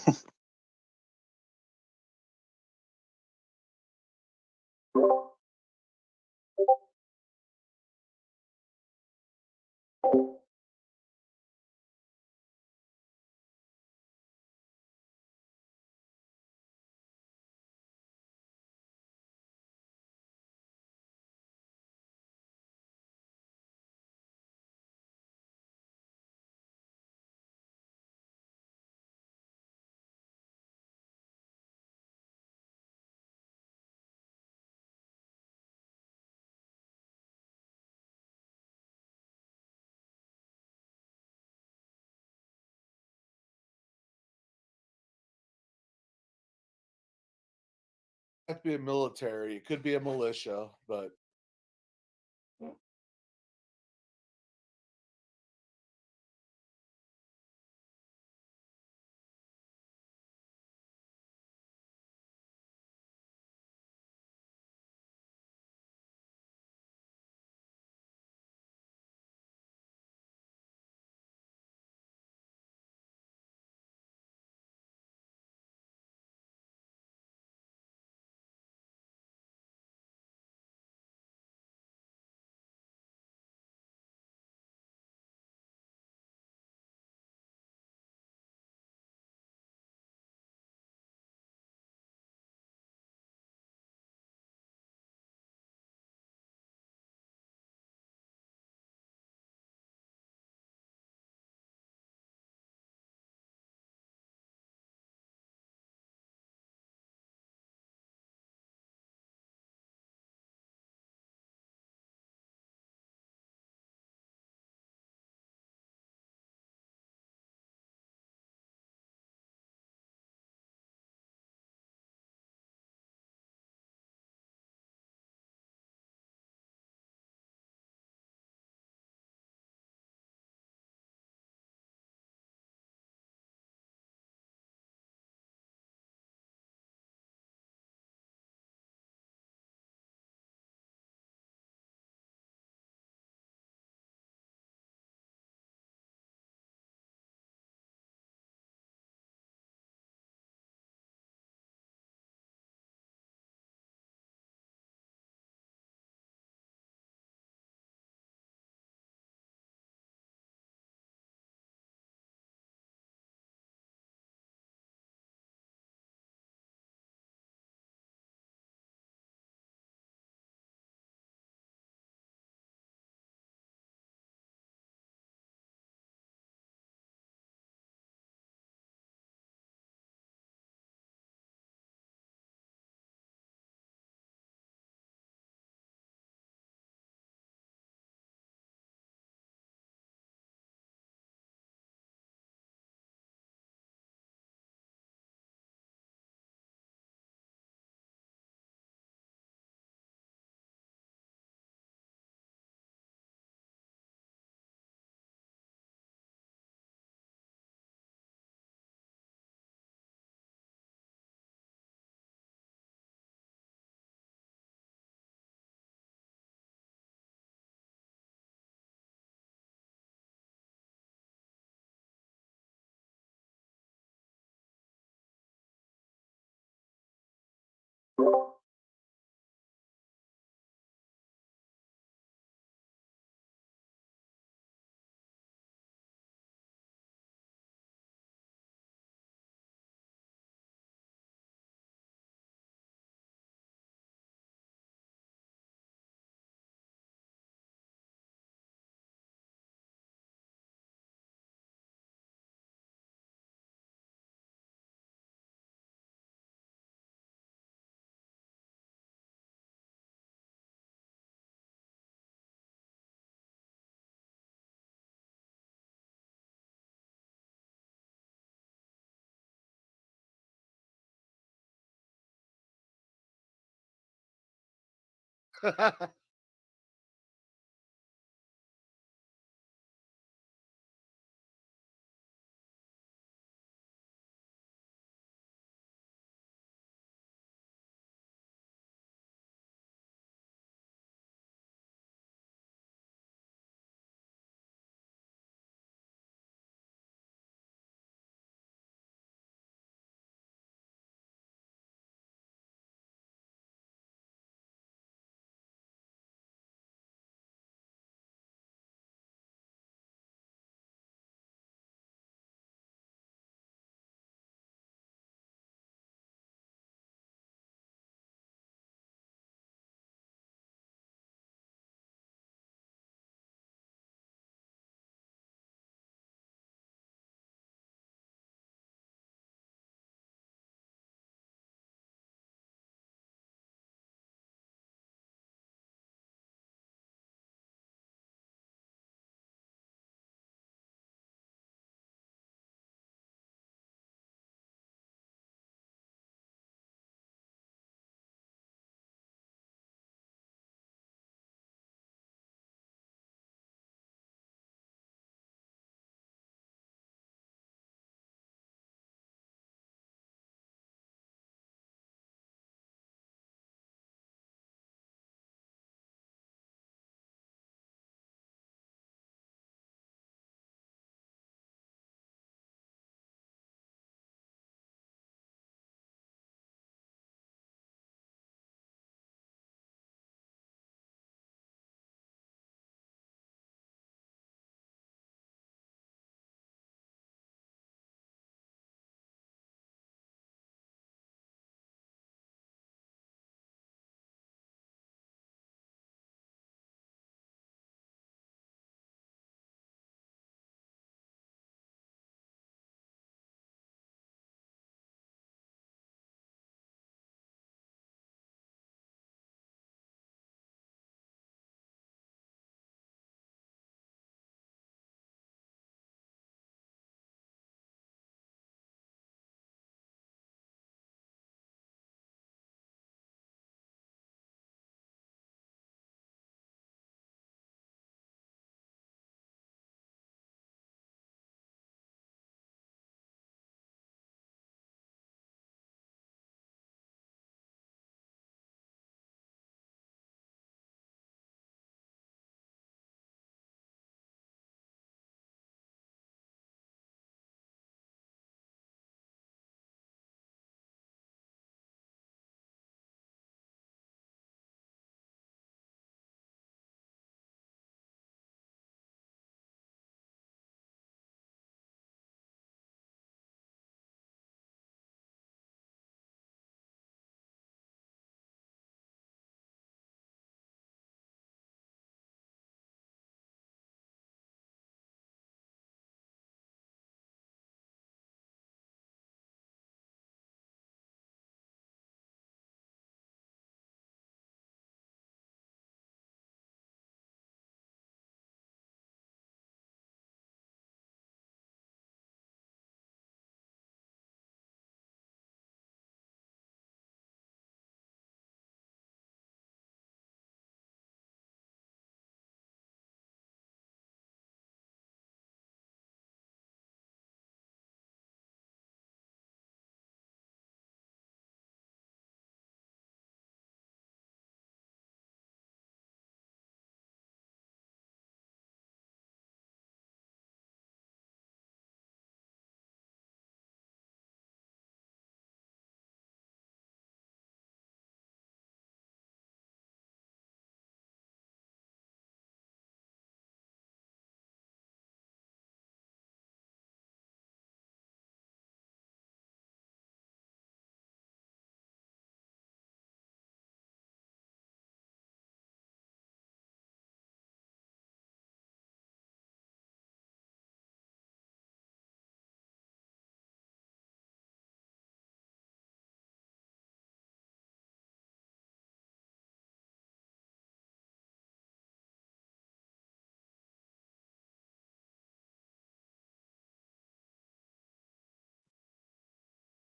Have to be a military. It could be a militia, but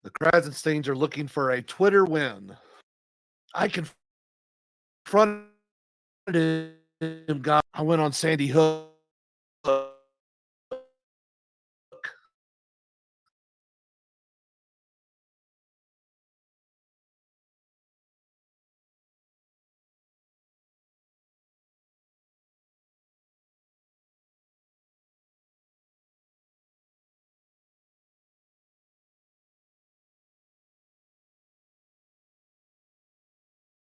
The Krasensteins are looking for a Twitter win. I confronted him, guy. I went on Sandy Hook.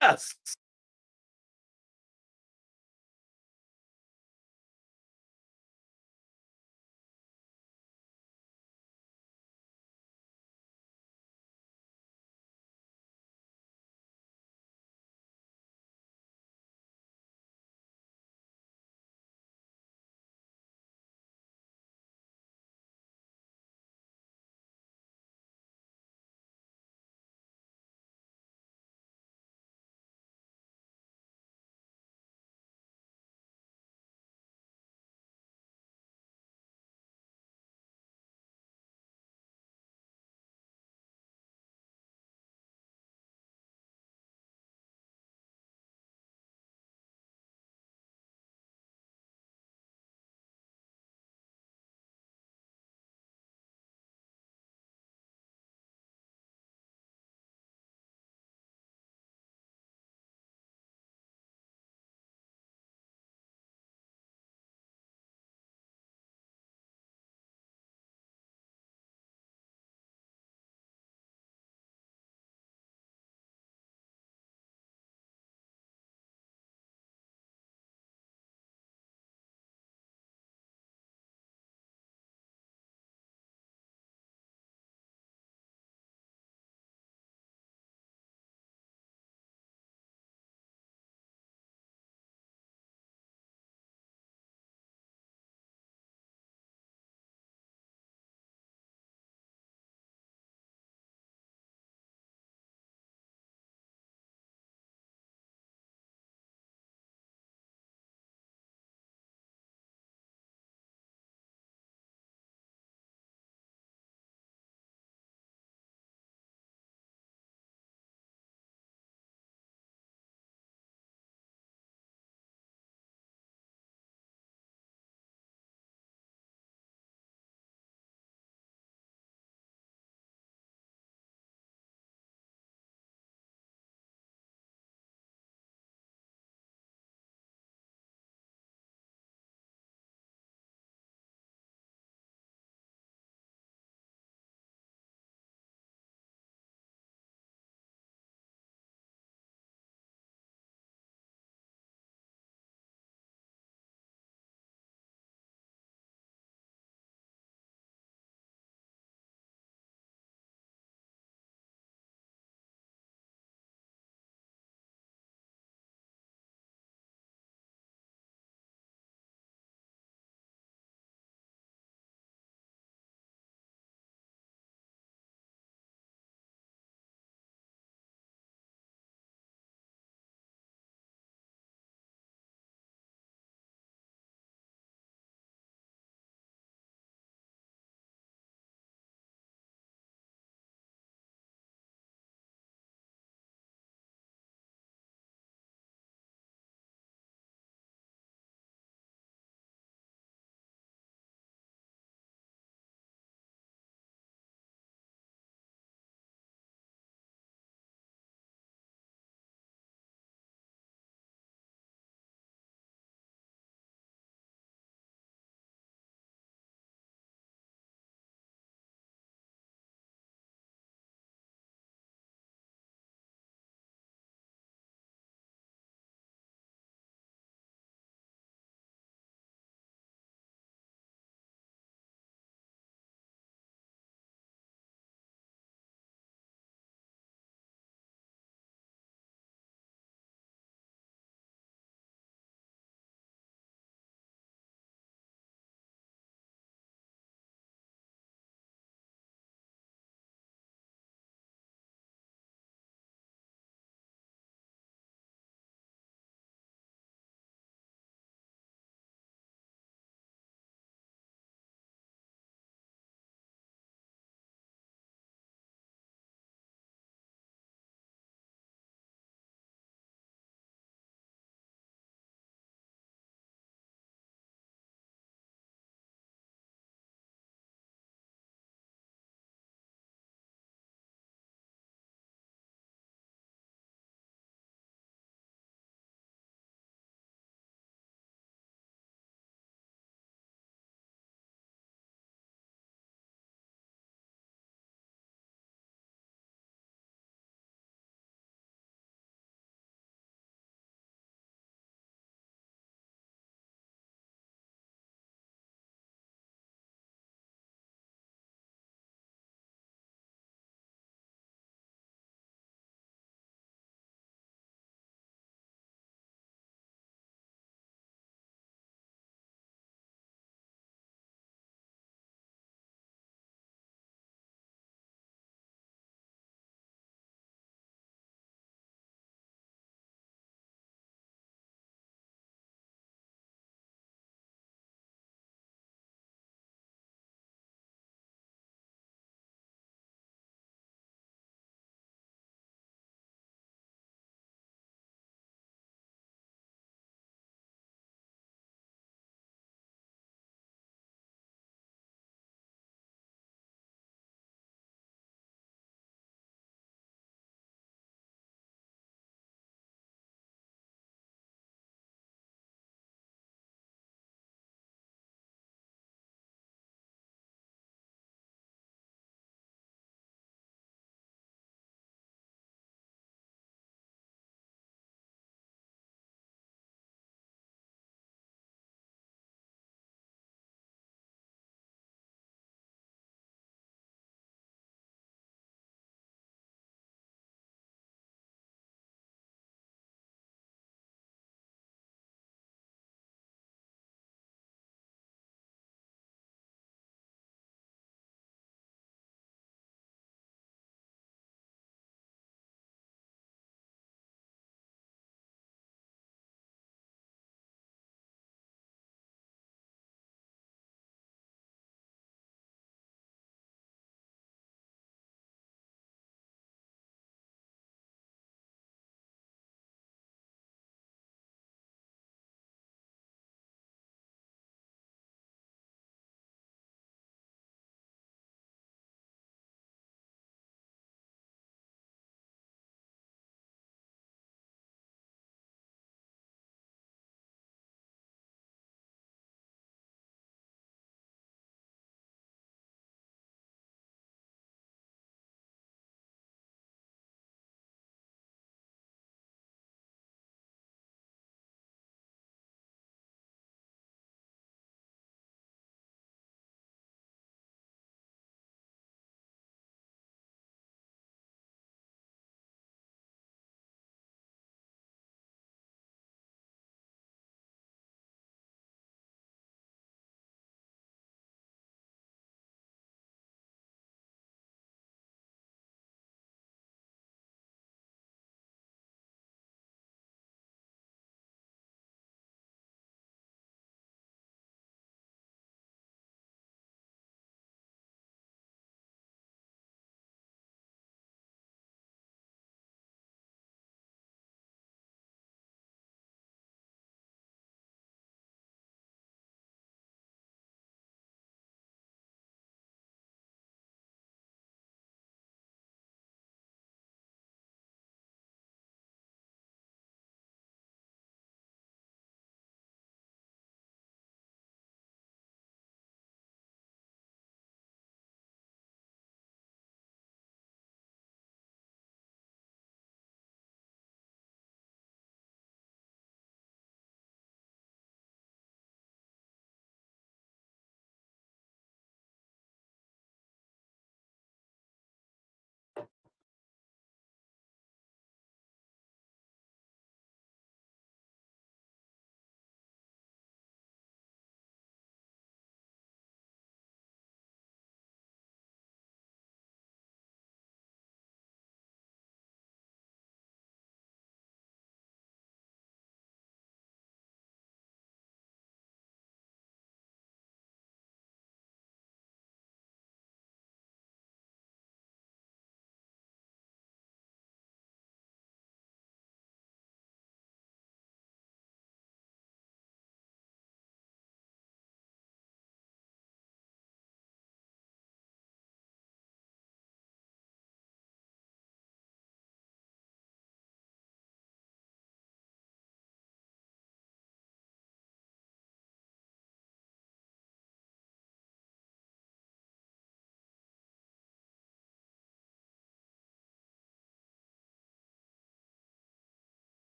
Yes.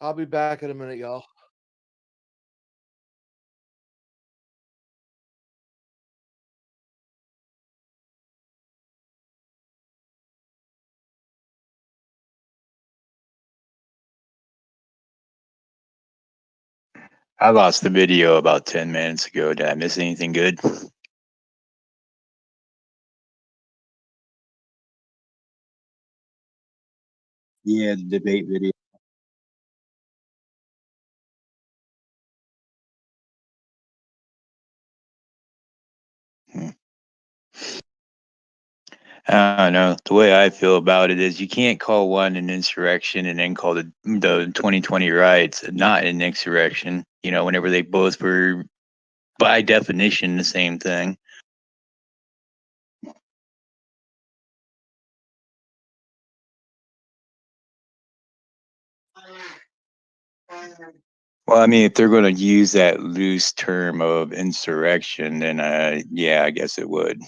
I'll be back in a minute, y'all. I lost the video about 10 minutes ago. Did I miss anything good? Yeah, the debate video. Hmm. I don't know. The way I feel about it is you can't call one an insurrection and then call the 2020 riots not an insurrection, whenever they both were, by definition, the same thing. Well, I mean, if they're going to use that loose term of insurrection, then yeah, I guess it would.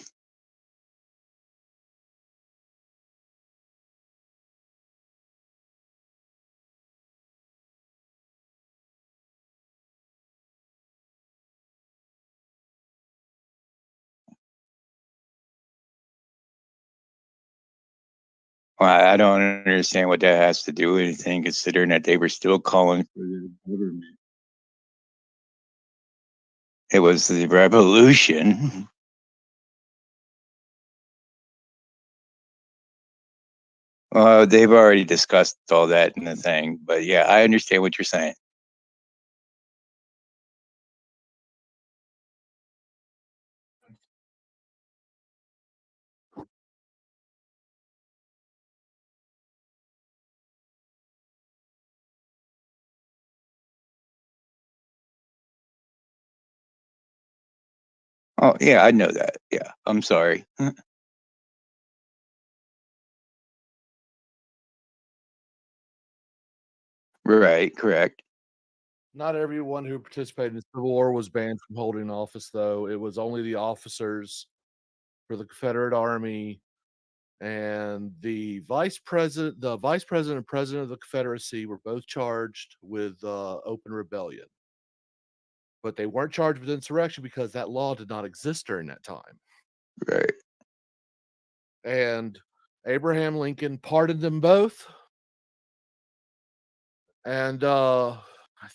Well, I don't understand what that has to do with anything, considering that they were still calling for the government. It was the revolution. They've already discussed all that in the thing, but yeah, I understand what you're saying. Oh, yeah, I know that. Yeah, I'm sorry. Right, correct. Not everyone who participated in the Civil War was banned from holding office, though. It was only the officers for the Confederate Army and the vice president. The vice president and president of the Confederacy were both charged with open rebellion, but they weren't charged with insurrection because that law did not exist during that time. Right. And Abraham Lincoln pardoned them both. And I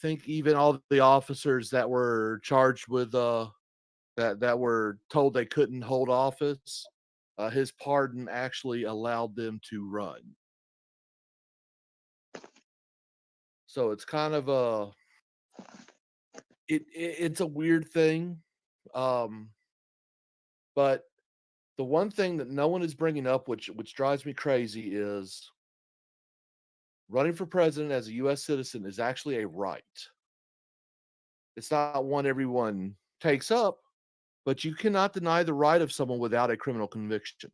think even all the officers that were charged with that were told they couldn't hold office, his pardon actually allowed them to run. So it's kind of it's a weird thing. Um, but the one thing that no one is bringing up, which drives me crazy, is running for president as a U.S. citizen is actually a right. It's not one everyone takes up, but you cannot deny the right of someone without a criminal conviction.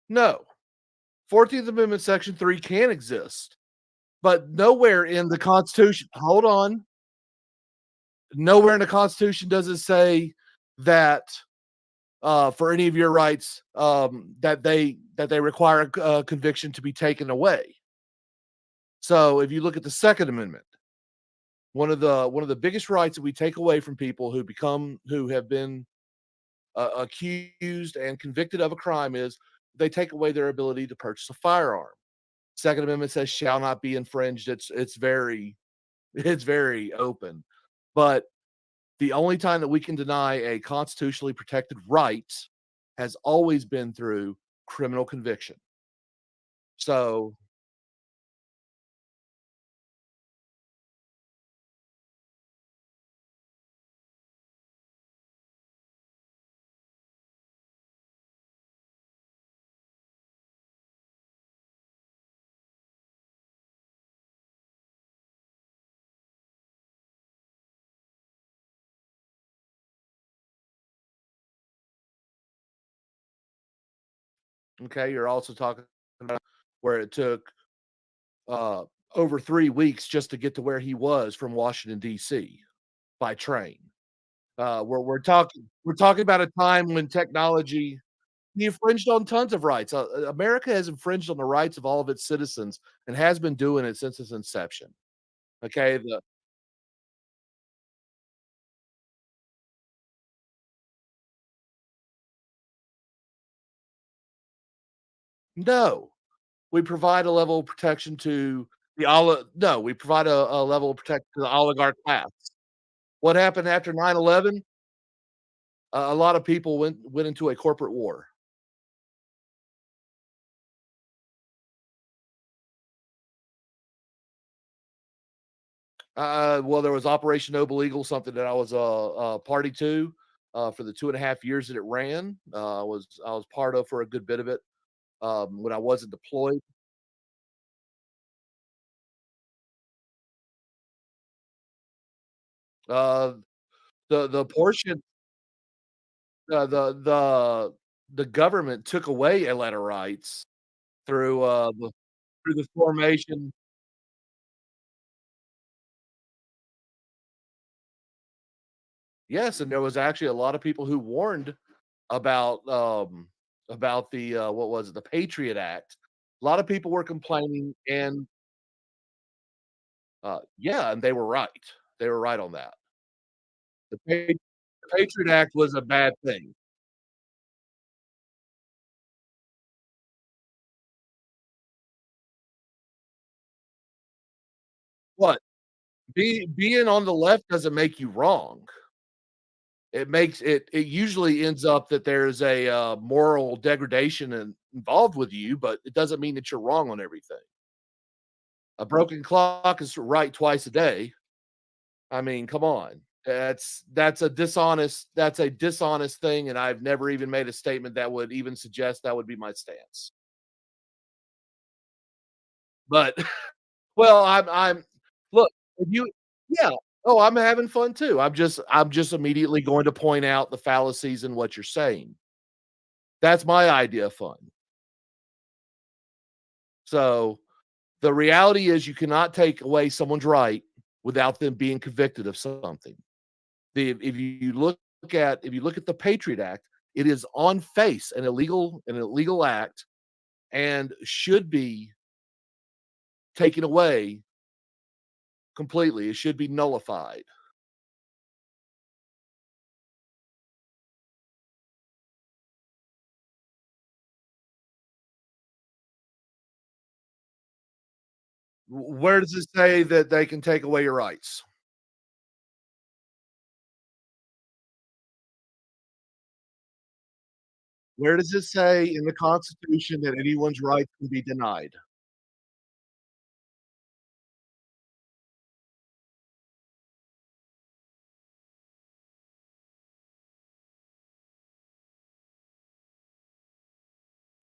No. 14th Amendment Section 3 can exist, but nowhere in the Constitution, hold on, nowhere in the Constitution does it say that for any of your rights that they require a conviction to be taken away. So if you look at the Second Amendment, one of the biggest rights that we take away from people who have been accused and convicted of a crime is they take away their ability to purchase a firearm. Second Amendment says shall not be infringed. It's very it's very open. But the only time that we can deny a constitutionally protected right has always been through criminal conviction. So okay, you're also talking about where it took uh, over 3 weeks just to get to where he was from Washington D.C. by train. We're talking about a time when technology he infringed on tons of rights. America has infringed on the rights of all of its citizens and has been doing it since its inception. Okay, no, we provide a level of protection to the oli no, we provide a level of protection to the oligarch class. What happened after 9/11? A lot of people went into a corporate war. Well, there was Operation Noble Eagle, something that I was a party to for the 2.5 years that it ran. I was part of for a good bit of it when I wasn't deployed. Uh, the portion the government took away Atlanta rights through the formation. Yes, and there was actually a lot of people who warned about the what was it, the Patriot Act. A lot of people were complaining, and yeah, and they were right. They were right on that. The Patriot Act was a bad thing. What? Being on the left doesn't make you wrong. It usually ends up that there's a moral degradation involved with you, but it doesn't mean that you're wrong on everything. A broken clock is right twice a day. I mean, come on. That's a dishonest thing, and I've never even made a statement that would even suggest that would be my stance. But well, I'm look, if you yeah. Oh, I'm having fun too. I'm just immediately going to point out the fallacies in what you're saying. That's my idea of fun. So, the reality is you cannot take away someone's right without them being convicted of something. If you look at the Patriot Act, it is on face an illegal act and should be taken away completely. It should be nullified. Where does it say that they can take away your rights? Where does it say in the Constitution that anyone's rights can be denied?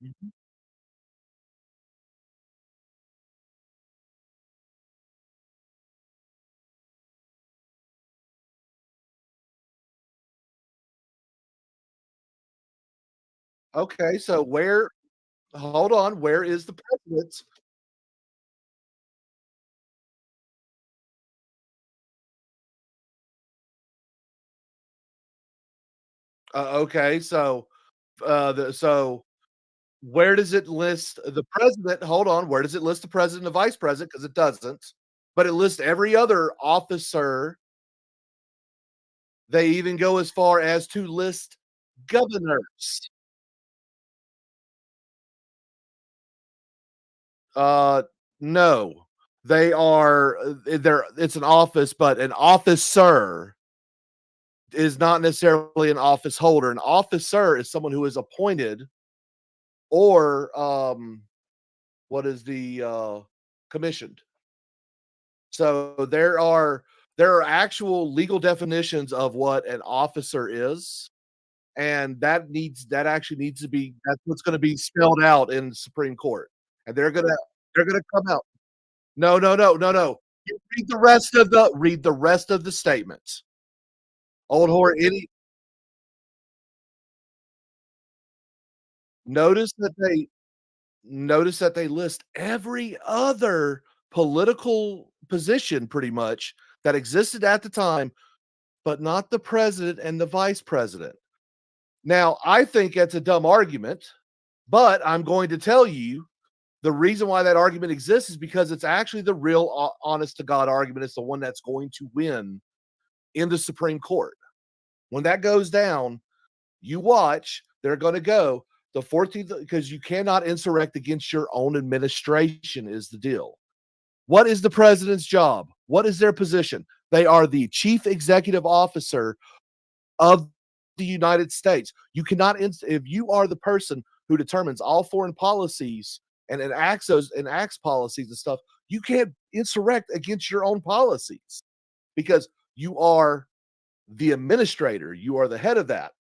Mhm. Okay, so where hold on, where is the president? Okay, so where does it list the president? Hold on, where does it list the president and the vice president? Because it doesn't. But it lists every other officer. They even go as far as to list governors. Uh, no. It's an office, but an officer is not necessarily an office holder. An officer is someone who is appointed or, what is the, commissioned. So there are actual legal definitions of what an officer is, and that's what's gonna be spelled out in the Supreme Court, and they're gonna come out. No, no, no, no, no. You read the rest of the statement. Old Hor any notice that they notice that they list every other political position pretty much that existed at the time, but not the president and the vice president. Now, I think that's a dumb argument, but I'm going to tell you the reason why that argument exists is because it's actually the real honest to God argument. It's the one that's going to win in the Supreme Court. When that goes down, you watch, they're going to go the 14th, because you cannot insurrect against your own administration, is the deal. What is the president's job? What is their position? They are the chief executive officer of the United States. You cannot, if you are the person who determines all foreign policies and enacts policies and stuff, you can't insurrect against your own policies because you are the administrator. You are the head of that.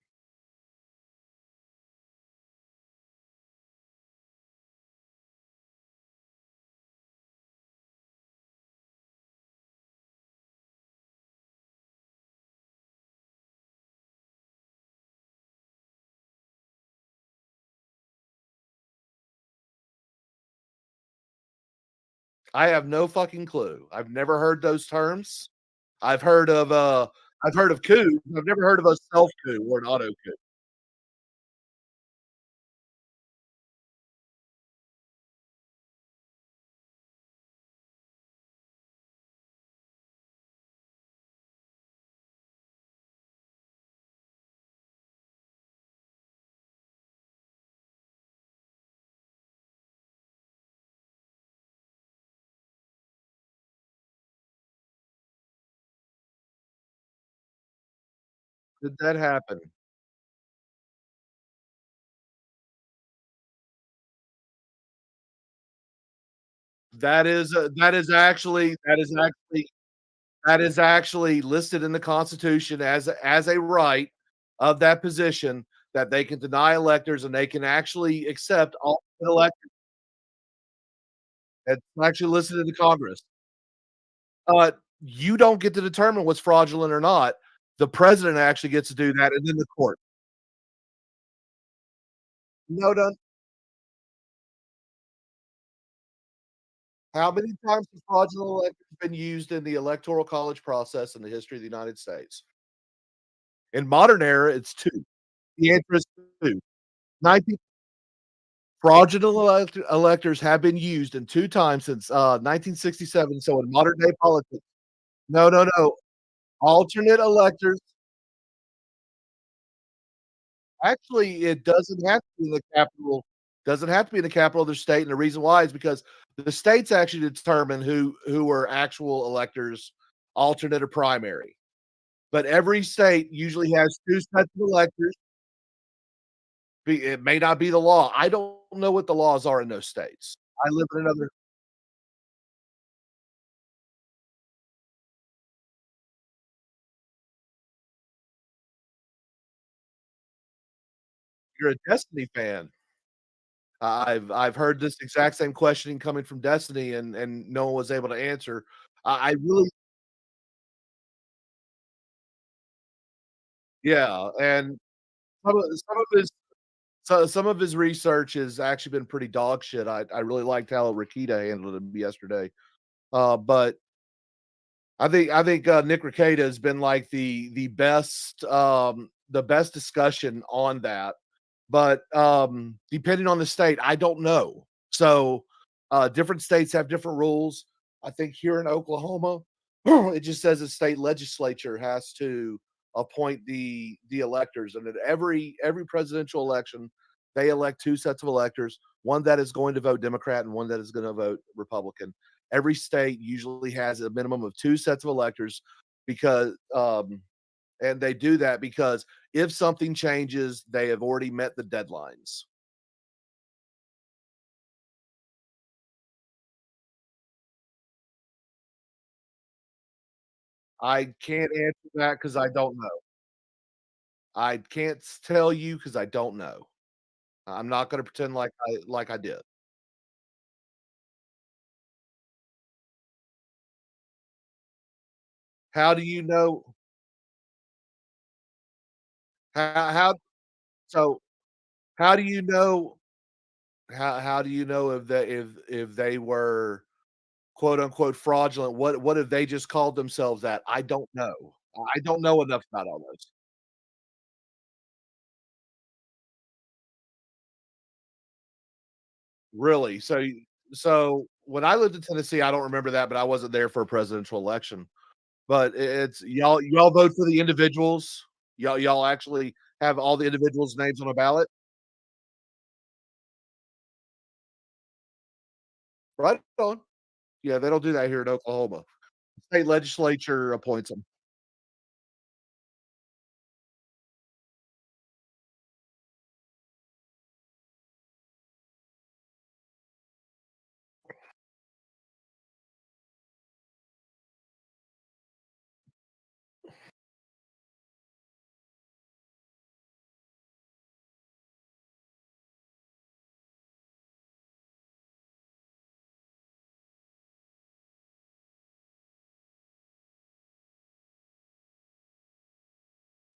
I have no fucking clue. I've never heard those terms. I've heard of coup. I've never heard of a self coup or an auto coup. Did that happen? That is actually listed in the Constitution as a right of that position that they can deny electors and they can actually accept all electors. It's actually listed in the Congress. You don't get to determine what's fraudulent or not. The president actually gets to do that, and then the court. No, no. How many times has fraudulent electors been used in the electoral college process in the history of the United States? In modern era, it's 2. The answer is 2. 19 fraudulent electors have been used in 2 times since, 1967, so in modern day politics. No, no, no. Alternate electors actually, it doesn't have to be in the capital of their state, and the reason why is because the states actually determine who are actual electors, alternate or primary. But every state usually has 2 sets of electors. It may not be the law. I don't know what the laws are in those states. I live in another. You're a Destiny fan. I've heard this exact same questioning coming from Destiny, and no one was able to answer. I really, yeah, and some of his research has actually been pretty dog shit. I really liked how Rakita handled him yesterday. But I think Nick Rekieta has been like the best discussion on that. But depending on the state, I don't know. So different states have different rules. I think here in Oklahoma, it just says the state legislature has to appoint the electors, and at every presidential election, they elect 2 sets of electors, one that is going to vote Democrat and one that is going to vote Republican. Every state usually has a minimum of 2 sets of electors because and they do that because if something changes, they have already met the deadlines. I can't answer that because I don't know. I can't tell you because I don't know. I'm not gonna pretend like I did. How do you know how so how do you know how do you know if they were quote unquote fraudulent? What if they just called themselves that? I don't know. I don't know enough about all those. Really? So when I lived in Tennessee, I don't remember that, but I wasn't there for a presidential election. But it's y'all vote for the individuals? Y'all actually have all the individuals' names on a ballot? Right on. Yeah, they don't do that here in Oklahoma. State legislature appoints them.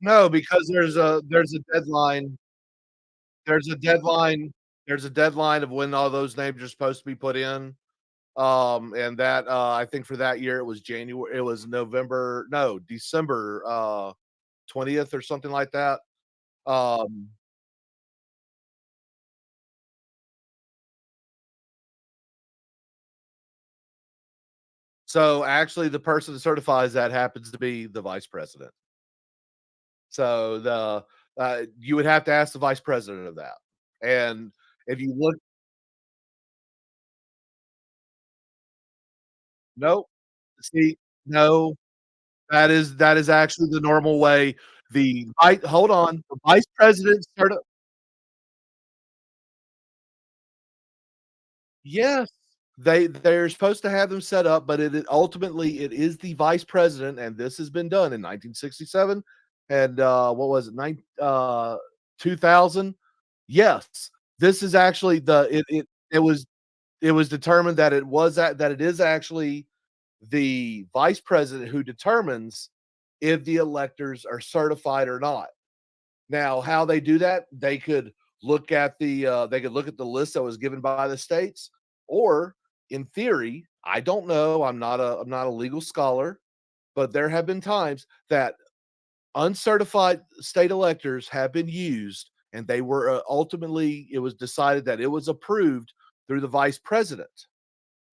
No, because there's a deadline there's a deadline of when all those names are supposed to be put in. And that, I think for that year, it was November no, December, 20th or something like that. Um, so actually the person that certifies that happens to be the vice president. So you would have to ask the vice president of that. And if you look nope. See, no, that is actually the normal way. Hold on, the vice president yes, they're supposed to have them set up, but ultimately it is the vice president, and this has been done in 1967 and what was it, 2000? Yes, this is actually it was determined that that it is actually the vice president who determines if the electors are certified or not. Now, how they do that, they could look at the list that was given by the states, or in theory, I don't know, I'm not a legal scholar, but there have been times that uncertified state electors have been used, and they were ultimately it was decided that it was approved through the vice president.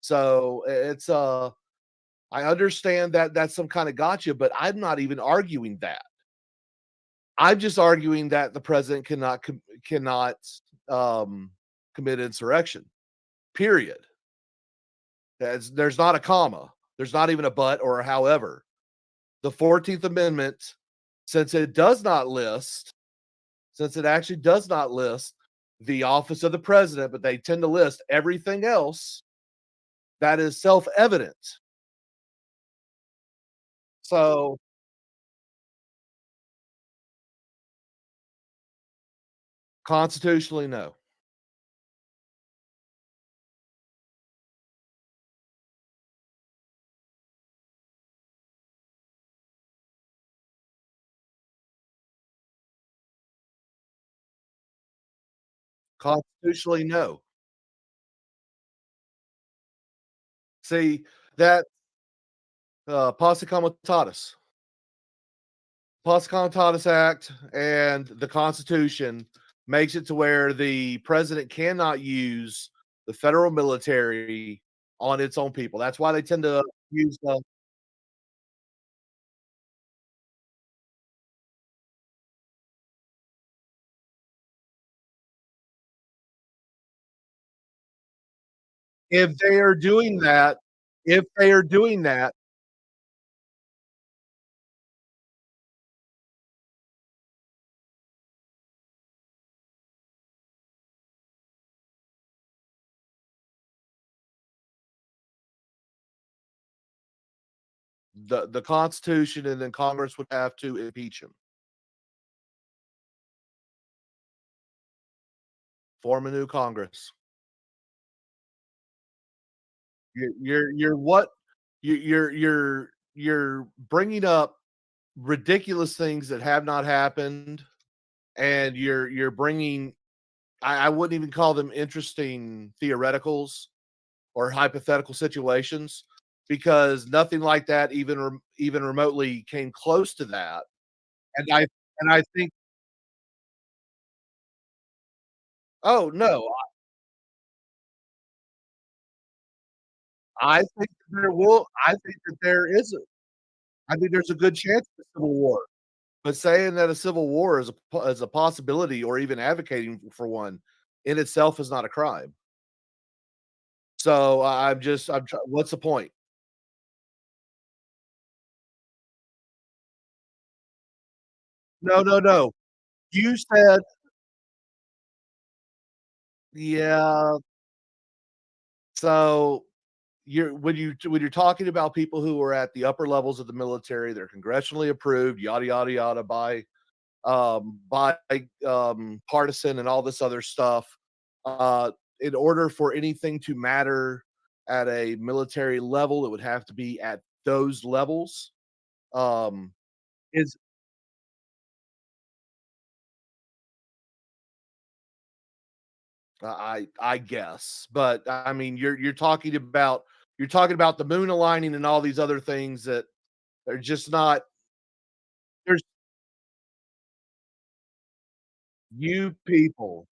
So it's I understand that that's some kind of gotcha, but I'm not even arguing that. I'm just arguing that the president cannot um, commit insurrection. Period. There's not a comma. There's not even a but or a however. The 14th Amendment, since it does not list, since it actually does not list the office of the president, but they tend to list everything else, that is self-evident. So constitutionally, no. Constitutionally, no. See that Posse Comitatus. Posse Comitatus Act and the Constitution makes it to where the president cannot use the federal military on its own people. That's why they tend to use the if they are doing that, if they are doing that, the Constitution and then Congress would have to impeach him, form a new Congress. You're what you're bringing up ridiculous things that have not happened, and you're bringing I wouldn't even call them interesting theoreticals or hypothetical situations. because nothing like that even remotely came close to that. And I think, oh no, I think I think that there is I think there's a good chance of a civil war. But saying that a civil war is a possibility or even advocating for one in itself is not a crime. So what's the point? No, no, no. You said, yeah. So when you're talking about people who are at the upper levels of the military, they're congressionally approved, yada yada yada, by partisan and all this other stuff. Uh, in order for anything to matter at a military level, it would have to be at those levels. Um, is I guess, but I mean, you're talking about the moon aligning and all these other things that are just not. There's you people.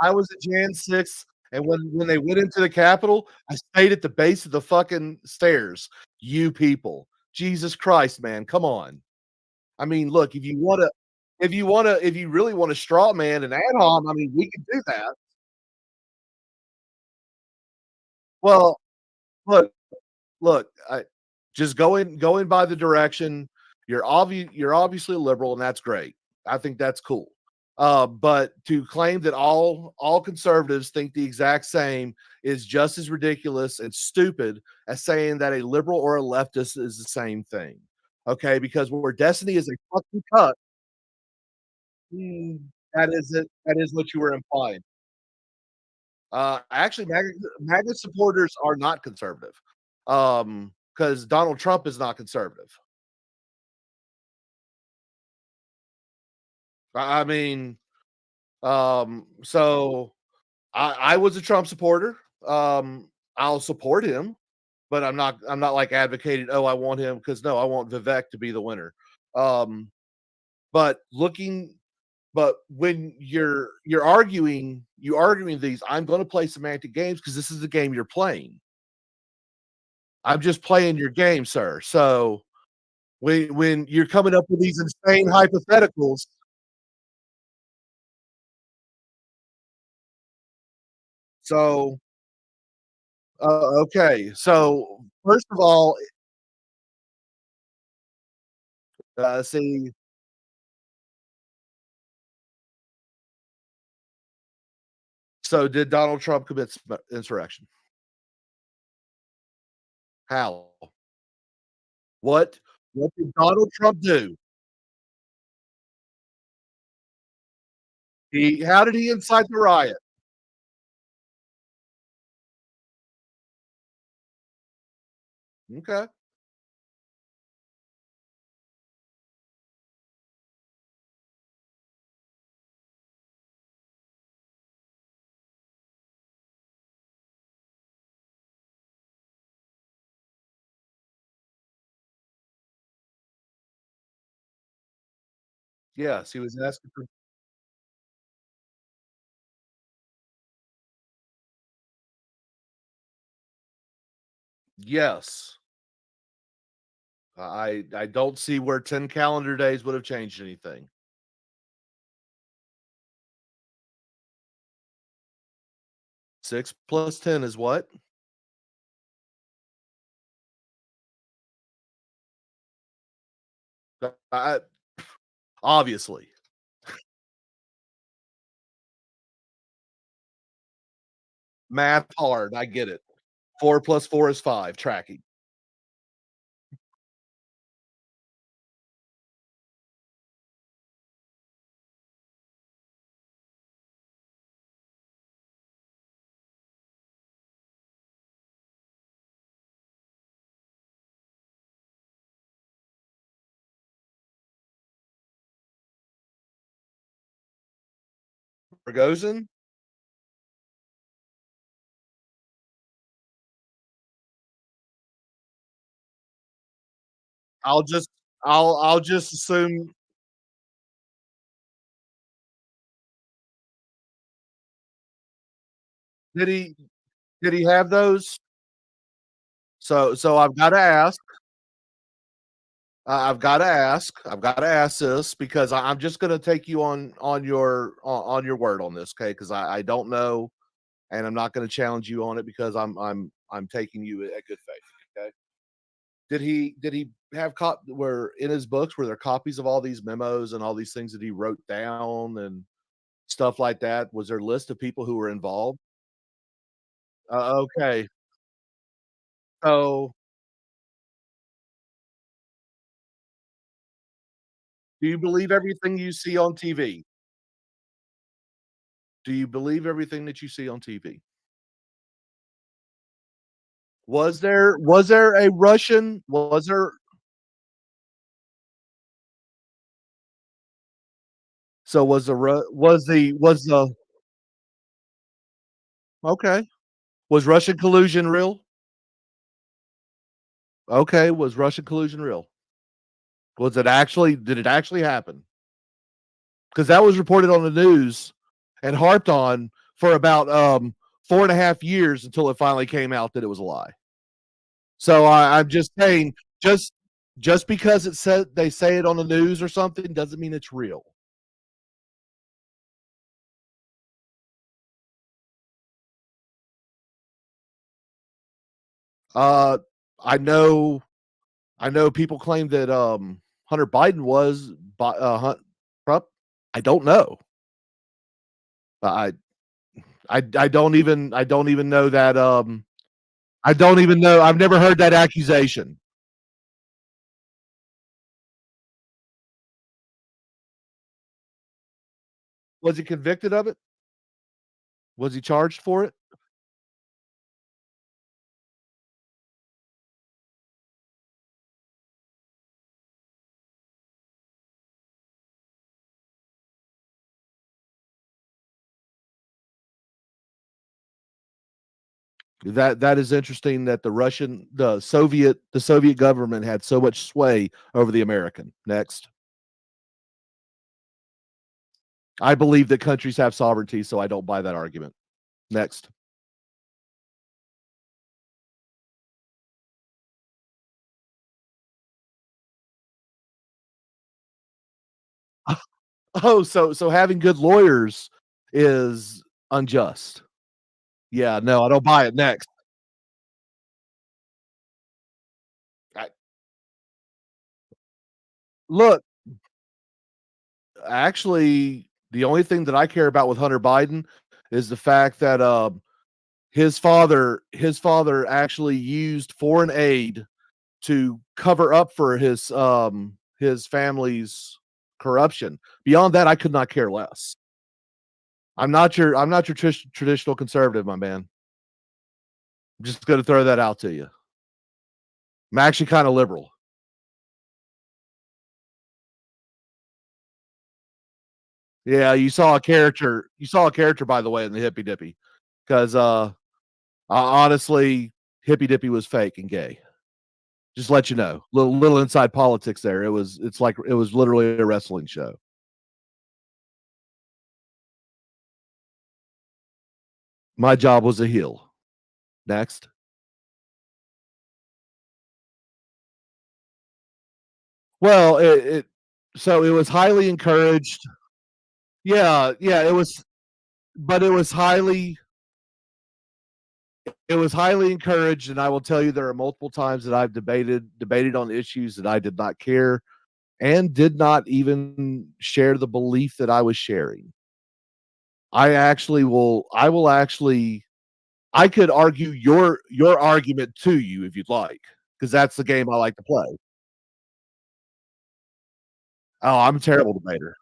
I was at jan6, and when they went into the Capitol, I stayed at the base of the fucking stairs. You people. Jesus Christ, man, come on. I mean, look, if you really wanna straw man an ad hom, I mean, we can do that. Well, look, I just going by the direction, you're obviously liberal, and that's great. I think that's cool. But to claim that all conservatives think the exact same is just as ridiculous and stupid as saying that a liberal or a leftist is the same thing. Okay, because where destiny is a fucking cut, that is it. That is what you were implying. Actually, MAGA supporters are not conservative, because Donald Trump is not conservative. I mean, so I was a Trump supporter. I'll support him, but I'm not like advocating, oh, I want him because no, I want Vivek to be the winner. Um, but looking, but when you're arguing these, I'm going to play semantic games because this is the game you're playing. I'm just playing your game, sir. So when you're coming up with these insane hypotheticals, so okay. So first of all, see, so did Donald Trump commit insurrection? How? What did Donald Trump do? He How did he incite the riot? Okay. Yes, he was asking for yes. I don't see where 10 calendar days would have changed anything. 6 plus 10 is what? I obviously. Math hard, I get it. 4 plus 4 is 5, tracking. Rogozin? I'll just assume. Did he did he have those? So I've got to ask this because I'm just going to take you on your word on this, okay? Because I don't know, and I'm not going to challenge you on it because I'm taking you at good faith. Okay. Did he have were in his books, were there copies of all these memos and all these things that he wrote down and stuff like that? Was there a list of people who were involved? Okay. So do you believe everything you see on TV? Do you believe everything that you see on TV? Was there a Russian was there so was the Ru was the okay. Was Russian collusion real? Okay, was Russian collusion real? Was it actually did it actually happen? Because that was reported on the news and harped on for about 4.5 years until it finally came out that it was a lie. So I'm just saying, just because it said they say it on the news or something doesn't mean it's real. Uh, I know, I know people claim that Hunter Biden was Trump. I don't know. I I don't even know that I don't even know. I've never heard that accusation. Was he convicted of it? Was he charged for it? That is interesting that the Soviet government had so much sway over the American. Next. I believe that countries have sovereignty, so I don't buy that argument. Next. Oh, so having good lawyers is unjust. Yeah, no, I don't buy it. Next. I, look, actually, the only thing that I care about with Hunter Biden is the fact that his father actually used foreign aid to cover up for his family's corruption. Beyond that, I could not care less. I'm not your traditional conservative, my man. I'm just going to throw that out to you. I'm actually kind of liberal. Yeah, you saw a character. You saw a character, by the way, in the Hippy Dippy, because honestly, Hippy Dippy was fake and gay. Just let you know, little inside politics there. It's like it was literally a wrestling show. My job was a heel. Next. Well, so it was highly encouraged. Yeah, yeah, it was, but it was highly encouraged, and I will tell you there are multiple times that I've debated on issues that I did not care and did not even share the belief that I was sharing. I will actually I could argue your argument to you if you'd like, because that's the game I like to play. Oh, I'm a terrible debater.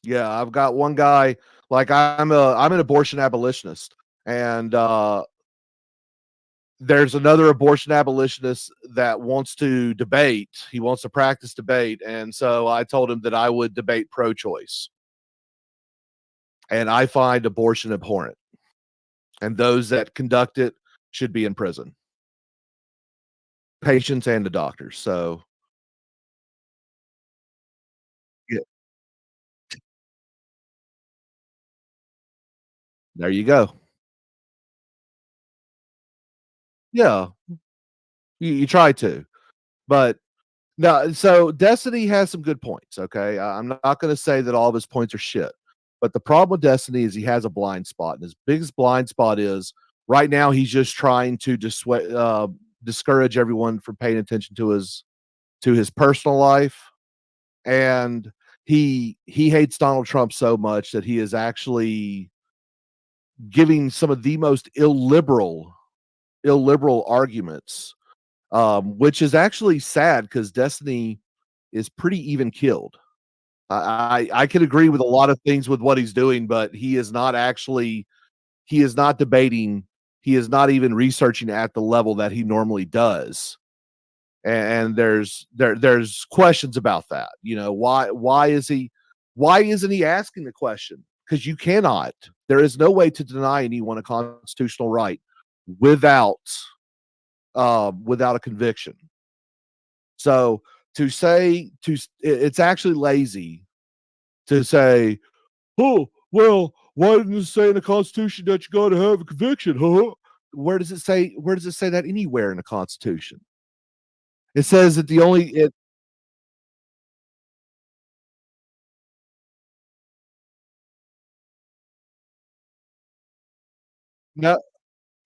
Yeah, I've got one guy like I'm an abortion abolitionist, and there's another abortion abolitionist that wants to debate. He wants to practice debate, and so I told him that I would debate pro-choice, and I find abortion abhorrent, and those that conduct it should be in prison. Patients and the doctors. So yeah, there you go. Yeah, you try to, but no. So Destiny has some good points. Okay, I'm not going to say that all of his points are shit, but the problem with Destiny is he has a blind spot, and his biggest blind spot is right now he's just trying to discourage everyone from paying attention to his personal life, and he hates Donald Trump so much that he is actually giving some of the most illiberal arguments, which is actually sad because Destiny is pretty even killed. I can agree with a lot of things with what he's doing, but he is not actually he is not debating. He is not even researching at the level that he normally does. And there's questions about that. You know, why isn't he asking the question? Because you cannot. There is no way to deny anyone a constitutional right without without a conviction. So it's actually lazy to say, oh, well, why didn't it say in the Constitution that you got to have a conviction? Huh? Where does it say? Where does it say that anywhere in the Constitution? It says that the only it. No,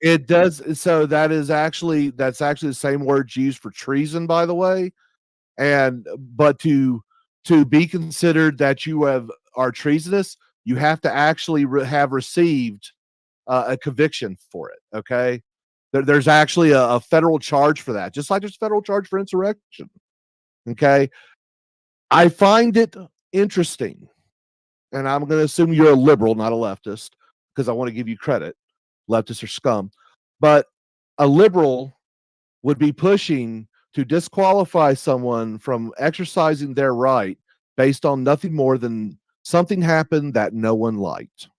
it does. So that's actually the same word used for treason, by the way. And but to be considered that you are treasonous, you have to actually have received a conviction for it. Okay, there's actually a federal charge for that, just like there's a federal charge for insurrection. Okay, I find it interesting, and I'm going to assume you're a liberal, not a leftist, because I want to give you credit. Leftists are scum, but a liberal would be pushing to disqualify someone from exercising their right based on nothing more than something happened that no one liked.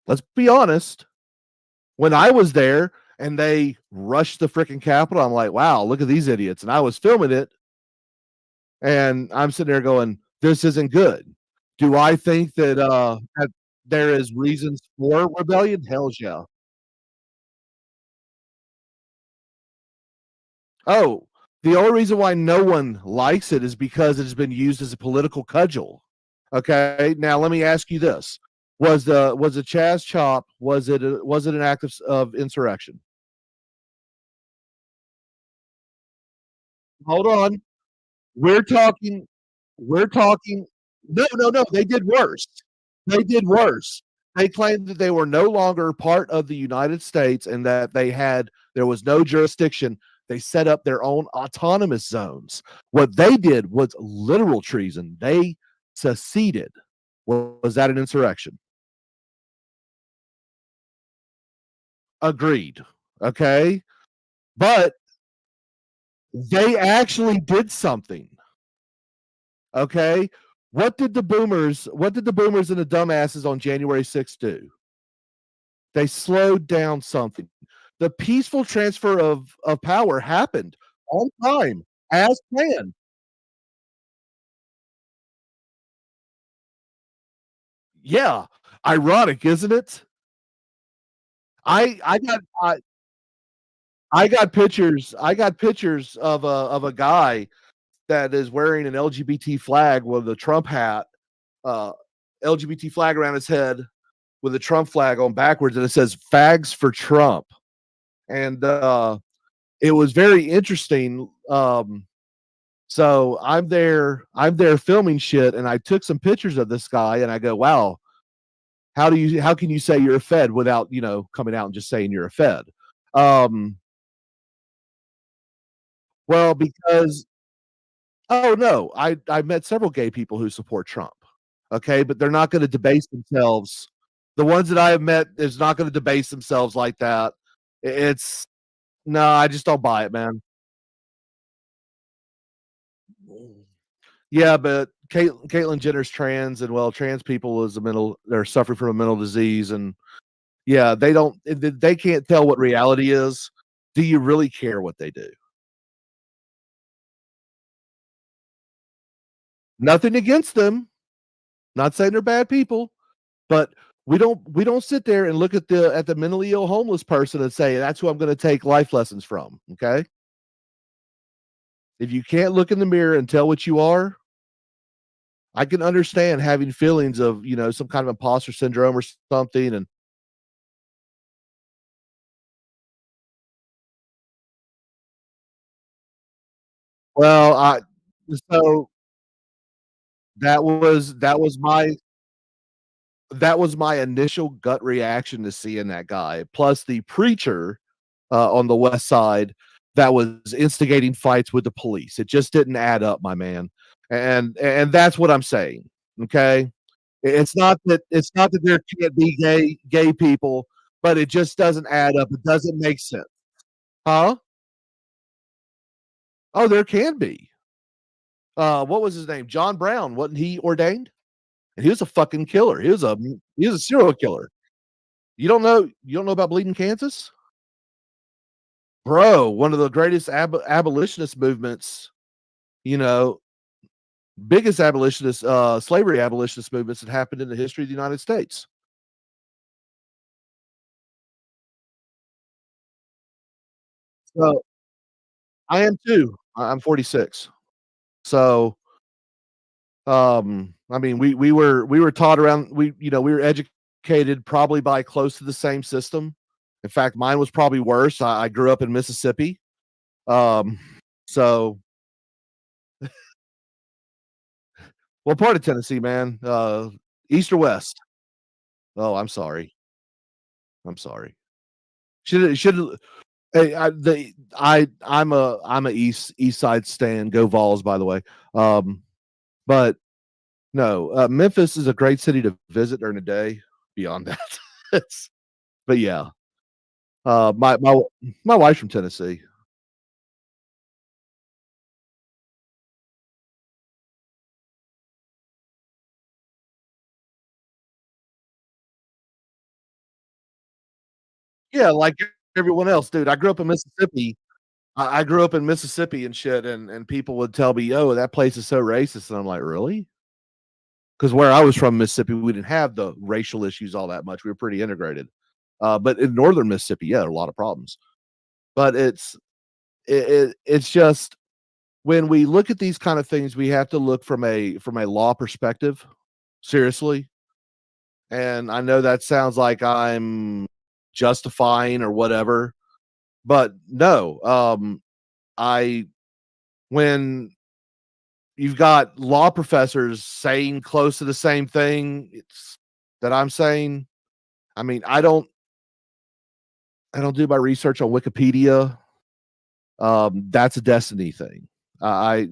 Let's be honest. When I was there and they rushed the freaking Capitol, I'm like, wow, look at these idiots. And I was filming it and I'm sitting there going, this isn't good. Do I think that there is reasons for rebellion? Hell's yeah. Oh, the only reason why no one likes it is because it has been used as a political cudgel. Okay, now let me ask you this: was the Chaz Chop was it an act of insurrection? Hold on, we're talking we're talking. No, no, no. They did worse. They did worse. They claimed that they were no longer part of the United States and that there was no jurisdiction. They set up their own autonomous zones. What they did was literal treason. They seceded. Was that an insurrection? Agreed. Okay. But they actually did something. Okay. What did the boomers and the dumbasses on January 6th do? They slowed down something. The peaceful transfer of power happened on time as planned. Yeah, ironic, isn't it? I I got I I got pictures. I got pictures of a guy that is wearing an LGBT flag with a Trump hat, uh, LGBT flag around his head with a Trump flag on backwards, and it says "Fags for Trump." And it was very interesting. So I'm there filming shit, and I took some pictures of this guy, and I go, "Wow, how can you say you're a Fed without coming out and just saying you're a Fed?" Um, well, because oh no, I met several gay people who support Trump. Okay, but they're not going to debase themselves. The ones that I have met is not going to debase themselves like that. It's no, I just don't buy it, man. Yeah, but Caitlyn Jenner's trans, and well, trans people is a mental they're suffering from a mental disease, and Yeah, they can't tell what reality is. Do you really care what they do? Nothing against them. Not saying they're bad people, but we don't sit there and look at the mentally ill homeless person and say that's who I'm going to take life lessons from. Okay. If you can't look in the mirror and tell what you are, I can understand having feelings of, some kind of imposter syndrome or something. And well, so that was my initial gut reaction to seeing that guy. Plus the preacher on the west side that was instigating fights with the police. It just didn't add up, my man. And that's what I'm saying. Okay. It's not that there can't be gay people, but it just doesn't add up. It doesn't make sense. Huh? Oh, there can be. What was his name? John Brown. Wasn't he ordained? And he was a fucking killer. He was a serial killer. You don't know about Bleeding Kansas? Bro, one of the greatest abolitionist movements, you know, biggest abolitionist slavery abolitionist movements that happened in the history of the United States. So I am too. I'm 46. So I mean we were taught around we were educated probably by close to the same system. In fact, mine was probably worse. I grew up in Mississippi. Um so what part of Tennessee, man? East or west? Oh, I'm sorry. I'm sorry. Should Hey, I'm a East Side stan. Go Vols, by the way. But no, Memphis is a great city to visit during the day. Beyond that, it's, but yeah, my wife's from Tennessee. Yeah, like everyone else, dude. I grew up in Mississippi. I grew up in Mississippi and shit, and people would tell me, "Oh, that place is so racist," and I'm like, "Really?" Because where I was from, Mississippi, we didn't have the racial issues all that much. We were pretty integrated. But in northern Mississippi, yeah, there are a lot of problems. But it's just when we look at these kind of things, we have to look from a law perspective, seriously. And I know that sounds like I'm justifying or whatever, but no. I when you've got law professors saying close to the same thing it's that I'm saying. I mean, I don't do my research on Wikipedia. That's a destiny thing. I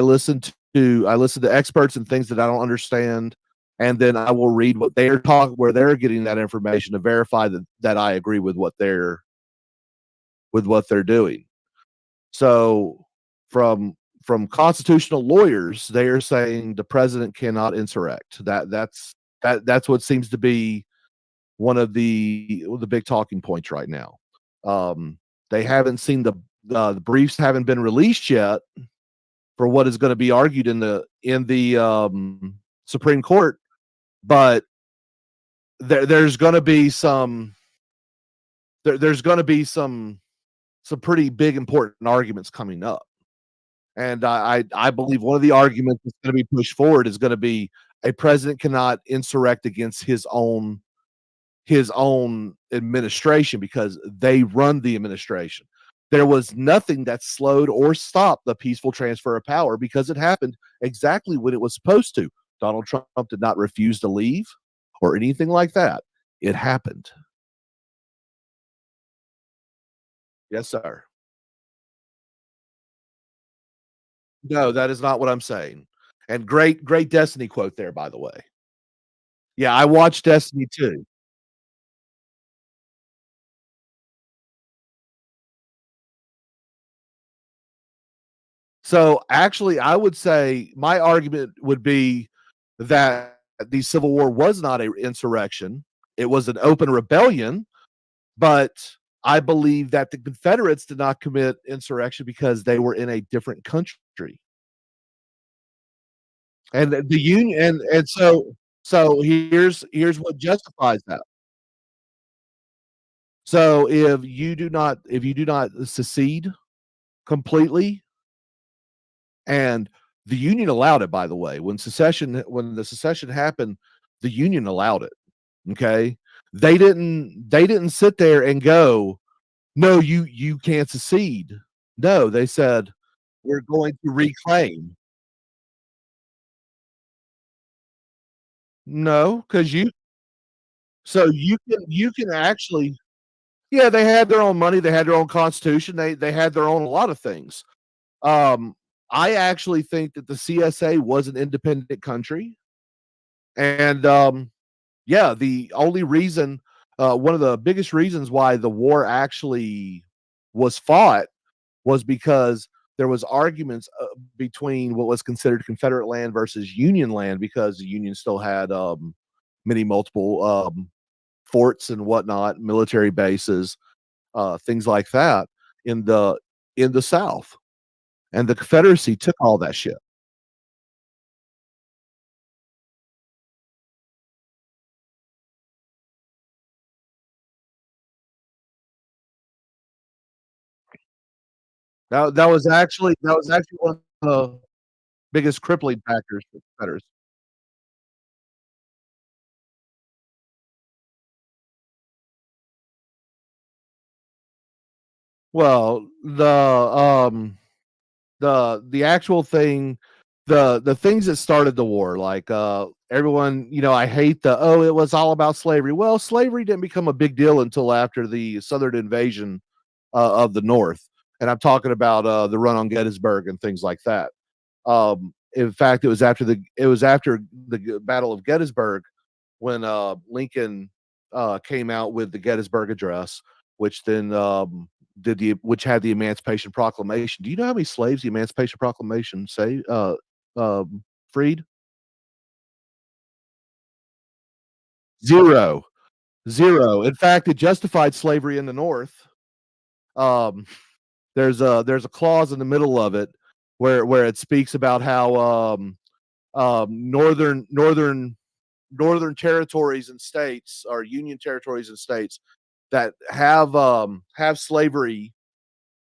listen to experts and things that I don't understand, and then I will read what they're talking, where they're getting that information to verify that I agree with what they're doing. So from constitutional lawyers, they are saying the president cannot insurrect. That's what seems to be one of the big talking points right now. Um, they haven't seen the briefs haven't been released yet for what is going to be argued in the Supreme Court, but there's going to be there's going to be some pretty big important arguments coming up, and I believe one of the arguments that's going to be pushed forward is going to be a president cannot insurrect against his own administration because they run the administration. There was nothing that slowed or stopped the peaceful transfer of power because it happened exactly when it was supposed to. Donald Trump did not refuse to leave or anything like that. It happened. Yes, sir. No, that is not what I'm saying. And great Destiny quote there, by the way. Yeah, I watched Destiny too. So actually, I would say my argument would be that the Civil War was not an insurrection. It was an open rebellion, but I believe that the Confederates did not commit insurrection because they were in a different country. And the Union and so here's what justifies that. So if you do not secede completely, and the Union allowed it, by the way, when the secession happened, the Union allowed it. Okay. They didn't sit there and go, no, you can't secede. No, they said we're going to reclaim. No, because you can actually, yeah, they had their own money, they had their own constitution, they had their own a lot of things. Um, I actually think that the CSA was an independent country, and yeah, the only reason, one of the biggest reasons why the war actually was fought was because there was arguments between what was considered Confederate land versus Union land, because the Union still had many multiple forts and whatnot, military bases, things like that in the South, and the Confederacy took all that shit. That was actually one of the biggest crippling factors for the Confederacy. Well, the actual thing, the things that started the war, like everyone, I hate it was all about slavery. Well, slavery didn't become a big deal until after the Southern invasion of the North, and I'm talking about the run on Gettysburg and things like that. In fact, it was after the Battle of Gettysburg when Lincoln came out with the Gettysburg Address, which then which had the Emancipation Proclamation. Do you know how many slaves the Emancipation Proclamation freed? Zero, zero. In fact, it justified slavery in the North. Um, there's a clause in the middle of it where it speaks about how northern territories and states, or Union territories and states, that have slavery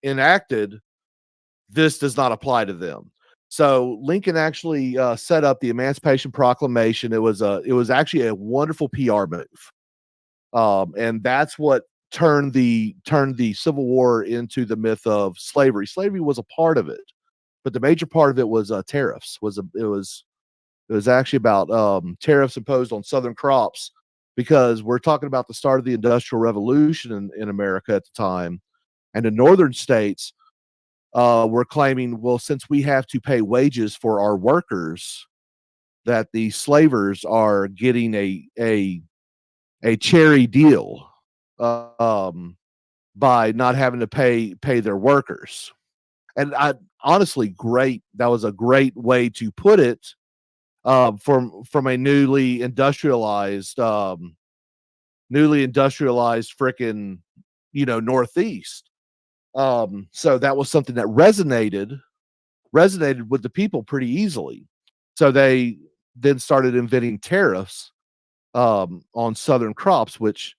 enacted, this does not apply to them. So Lincoln actually set up the Emancipation Proclamation. It was actually a wonderful PR move, and that's what turned the Civil War into the myth of slavery. Slavery was a part of it, but the major part of it was tariffs. It was actually about tariffs imposed on Southern crops, because we're talking about the start of the Industrial Revolution in America at the time, and the northern states were claiming, well, since we have to pay wages for our workers, that the slavers are getting a cherry deal um, by not having to pay their workers. And I honestly, great. That was a great way to put it, from a newly industrialized frickin' Northeast. So that was something that resonated with the people pretty easily. So they then started inventing tariffs on Southern crops, which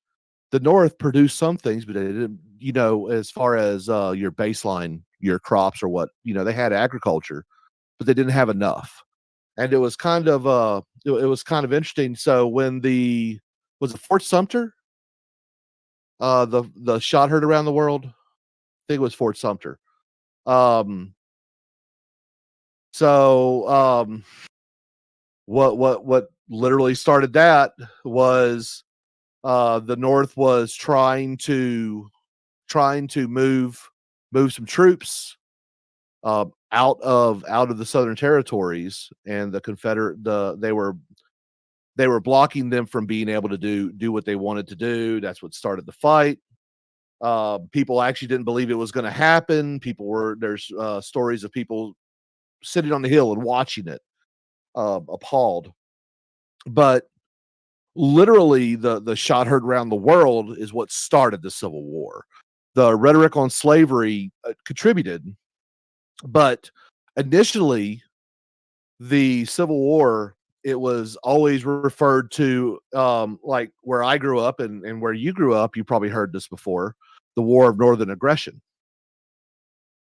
the North produced some things, but they didn't, as far as your baseline, your crops, or what, they had agriculture, but they didn't have enough. And it was kind of interesting. So when was it Fort Sumter? The shot heard around the world. I think it was Fort Sumter. Um, so what literally started that was the North was trying to move some troops out of the Southern territories, and the Confederate they were blocking them from being able to do what they wanted to do. That's what started the fight. People actually didn't believe it was going to happen. There's stories of people sitting on the hill and watching it, appalled. But literally the shot heard around the world is what started the Civil War. The rhetoric on slavery contributed, but initially the Civil War, it was always referred to, like where I grew up and where you grew up, you probably heard this before, the War of Northern Aggression,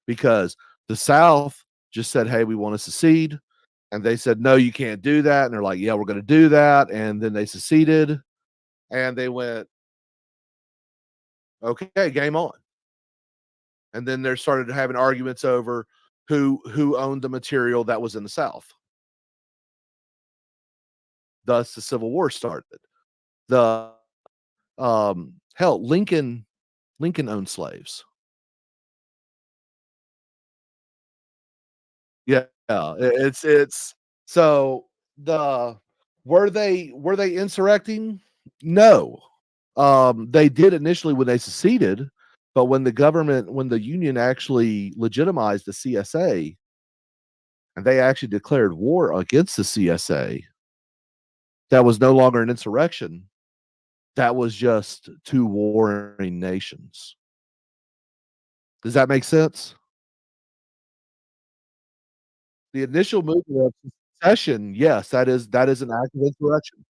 because the South just said, hey, we want to secede. And they said, no, you can't do that. And they're like, yeah, we're going to do that. And then they seceded and they went, okay, game on. And then they started having arguments over who owned the material that was in the South. Thus, the Civil War started. The hell, Lincoln owned slaves. Yeah, it's so the were they insurrecting? No. They did initially when they seceded, but when the Union actually legitimized the CSA and they actually declared war against the CSA, that was no longer an insurrection. That was just two warring nations. Does that make sense? The initial movement of secession, yes, that is an act of insurrection.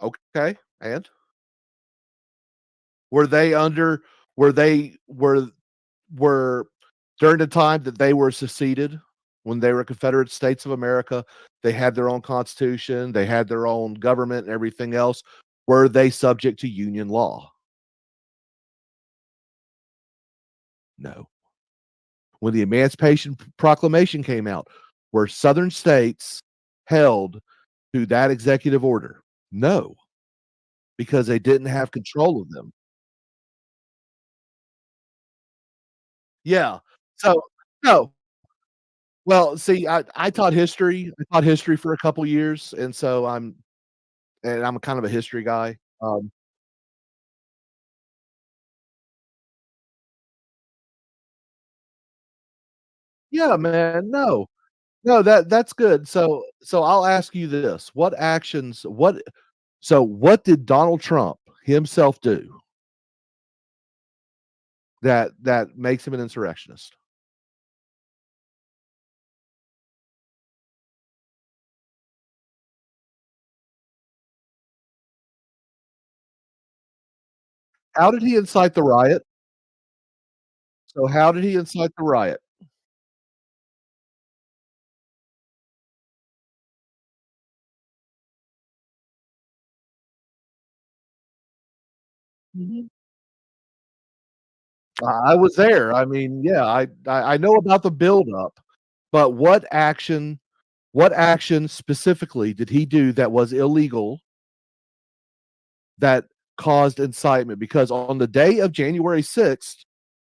Okay, and were they under were they were during the time that they were seceded, when they were Confederate States of America, they had their own constitution, they had their own government and everything else. Were they subject to Union law? No. When the Emancipation Proclamation came out, were Southern states held to that executive order? No, because they didn't have control of them. Yeah. So, no. Well, see, I taught history. I taught history for a couple years, and so I'm kind of a history guy. Yeah, man. No. No, that's good. So I'll ask you this. What did Donald Trump himself do that makes him an insurrectionist? How did he incite the riot? So how did he incite the riot? Mhm. I was there. I mean, yeah, I know about the buildup, but what action specifically did he do that was illegal that caused incitement? Because on the day of January 6th,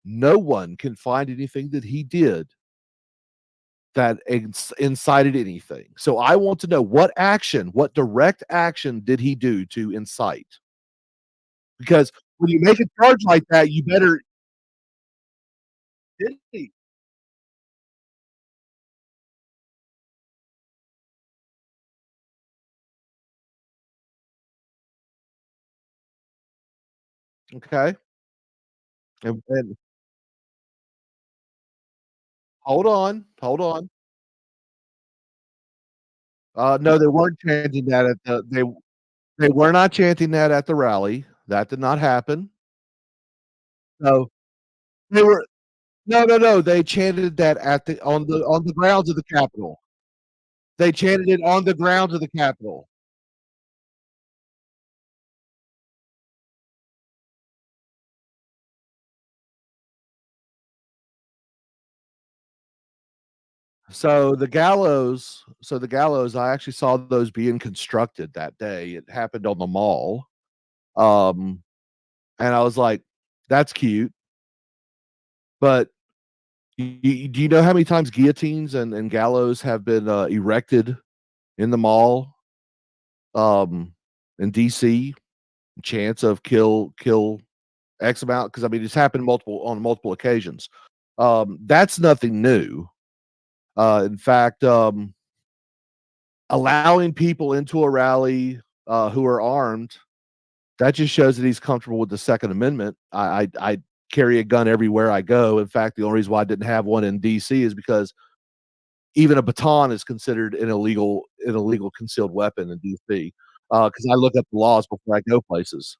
no one can find anything that he did that incited anything. So I want to know what direct action did he do to incite? Because when you make a charge like that, you better did he? Okay. And hold on. No, they weren't chanting that at the they were not chanting that at the rally. That did not happen. No, they were no, they chanted that at the on the grounds of the Capitol. They chanted it on the grounds of the Capitol. So the gallows, I actually saw those being constructed that day. It happened on the mall. Um, and I was like, that's cute. But do you know how many times guillotines and gallows have been erected in the mall in DC? Chance of kill X amount, because I mean it's happened on multiple occasions. That's nothing new. In fact, allowing people into a rally who are armed, that just shows that he's comfortable with the Second Amendment. I carry a gun everywhere I go. In fact, the only reason why I didn't have one in DC is because even a baton is considered an illegal concealed weapon in DC. Because I look up the laws before I go places.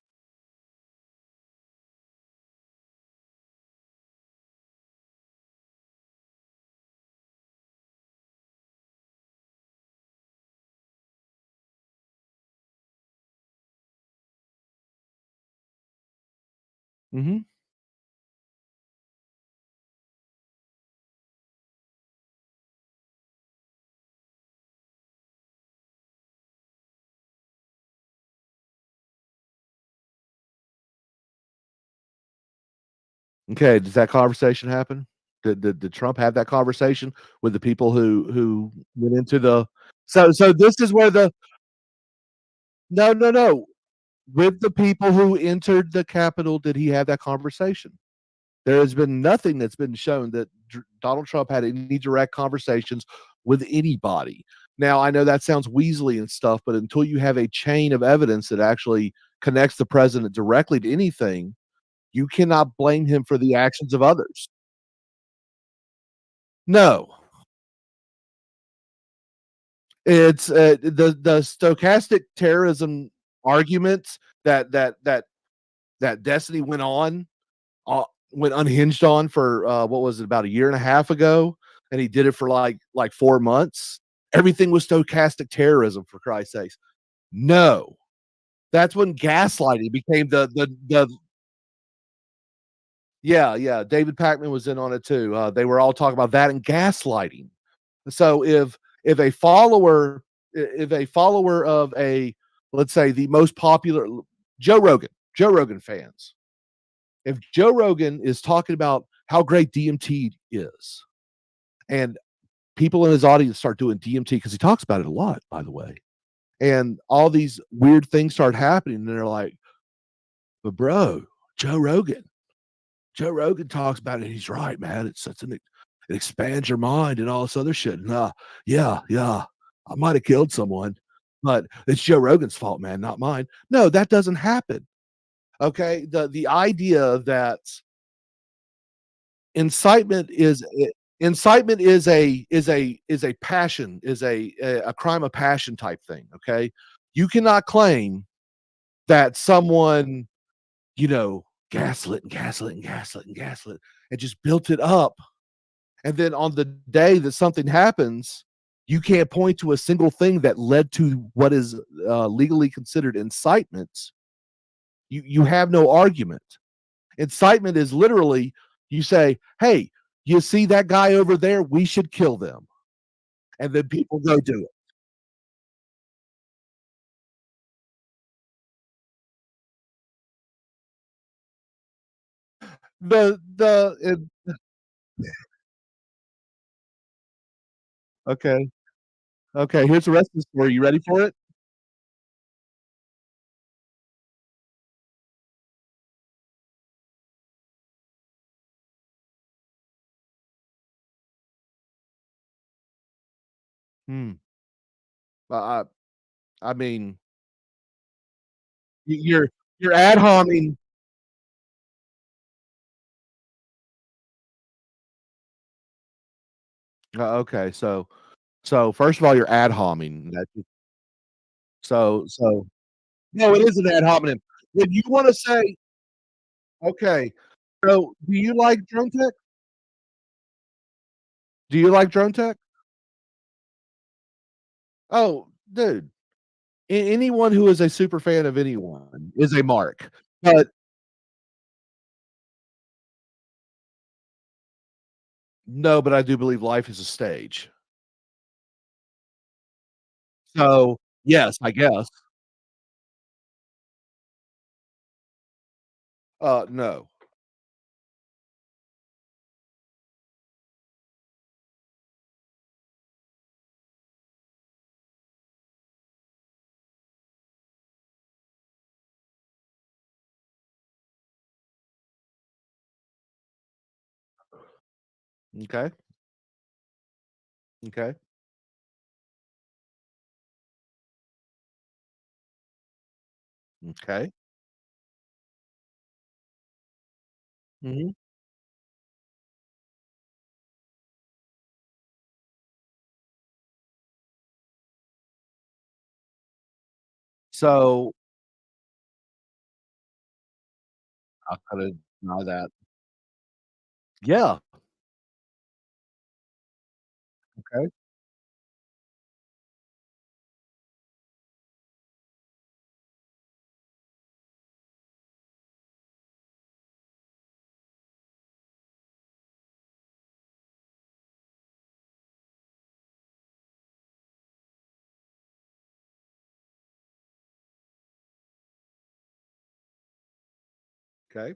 Mhm. Okay, does that conversation happen? Did Trump have that conversation with the people who went into the so this is where the no, no, no. With the people who entered the Capitol, did he have that conversation? There has been nothing that's been shown that Donald Trump had any direct conversations with anybody. Now, I know that sounds weaselly and stuff, but until you have a chain of evidence that actually connects the president directly to anything, you cannot blame him for the actions of others. No, it's the stochastic terrorism arguments that Destiny went unhinged on for what was it, about a year and a half ago, and he did it for like 4 months. Everything was stochastic terrorism, for Christ's sakes. No, that's when gaslighting became the yeah, yeah. David Packman was in on it too. They were all talking about that and gaslighting. So if a follower if a follower of a, let's say, the most popular Joe Rogan fans, if Joe Rogan is talking about how great DMT is, and people in his audience start doing DMT because he talks about it a lot, by the way, and all these weird things start happening, and they're like, "But bro, Joe Rogan, Joe Rogan talks about it. He's right, man. It expands your mind and all this other shit." And yeah, yeah, I might have killed someone, but it's Joe Rogan's fault, man, not mine. No, that doesn't happen. Okay, the idea that incitement is incitement is a passion, is a crime of passion type thing. Okay, you cannot claim that someone, gaslit and gaslit and gaslit and gaslit and just built it up, and then on the day that something happens, you can't point to a single thing that led to what is legally considered incitement. You have no argument. Incitement is literally, you say, "Hey, you see that guy over there? We should kill them," and then people go do it. The Okay, okay. Here's the rest of the story. You ready for it? Hmm. I I mean, you're ad homing. Okay, so first of all, you're ad homing. So no, it is an ad hominem. When you want to say, okay, so do you like drone tech? Do you like drone tech? Oh, dude, anyone who is a super fan of anyone is a mark. But no, but I do believe life is a stage. So yes, I guess. No. Okay. Okay. Okay. Hmm. So I couldn't deny that. Yeah. Okay. Okay.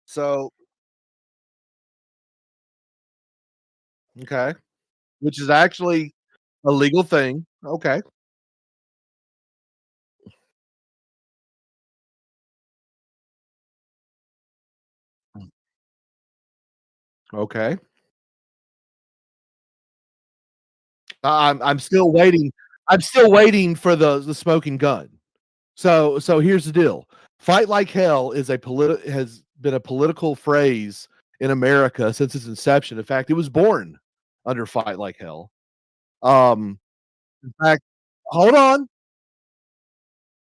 So okay, which is actually a legal thing. Okay. Okay. I'm still waiting. I'm still waiting for the smoking gun. So here's the deal. Fight like hell is has been a political phrase in America since its inception. In fact, it was born under fight like hell. In fact, hold on,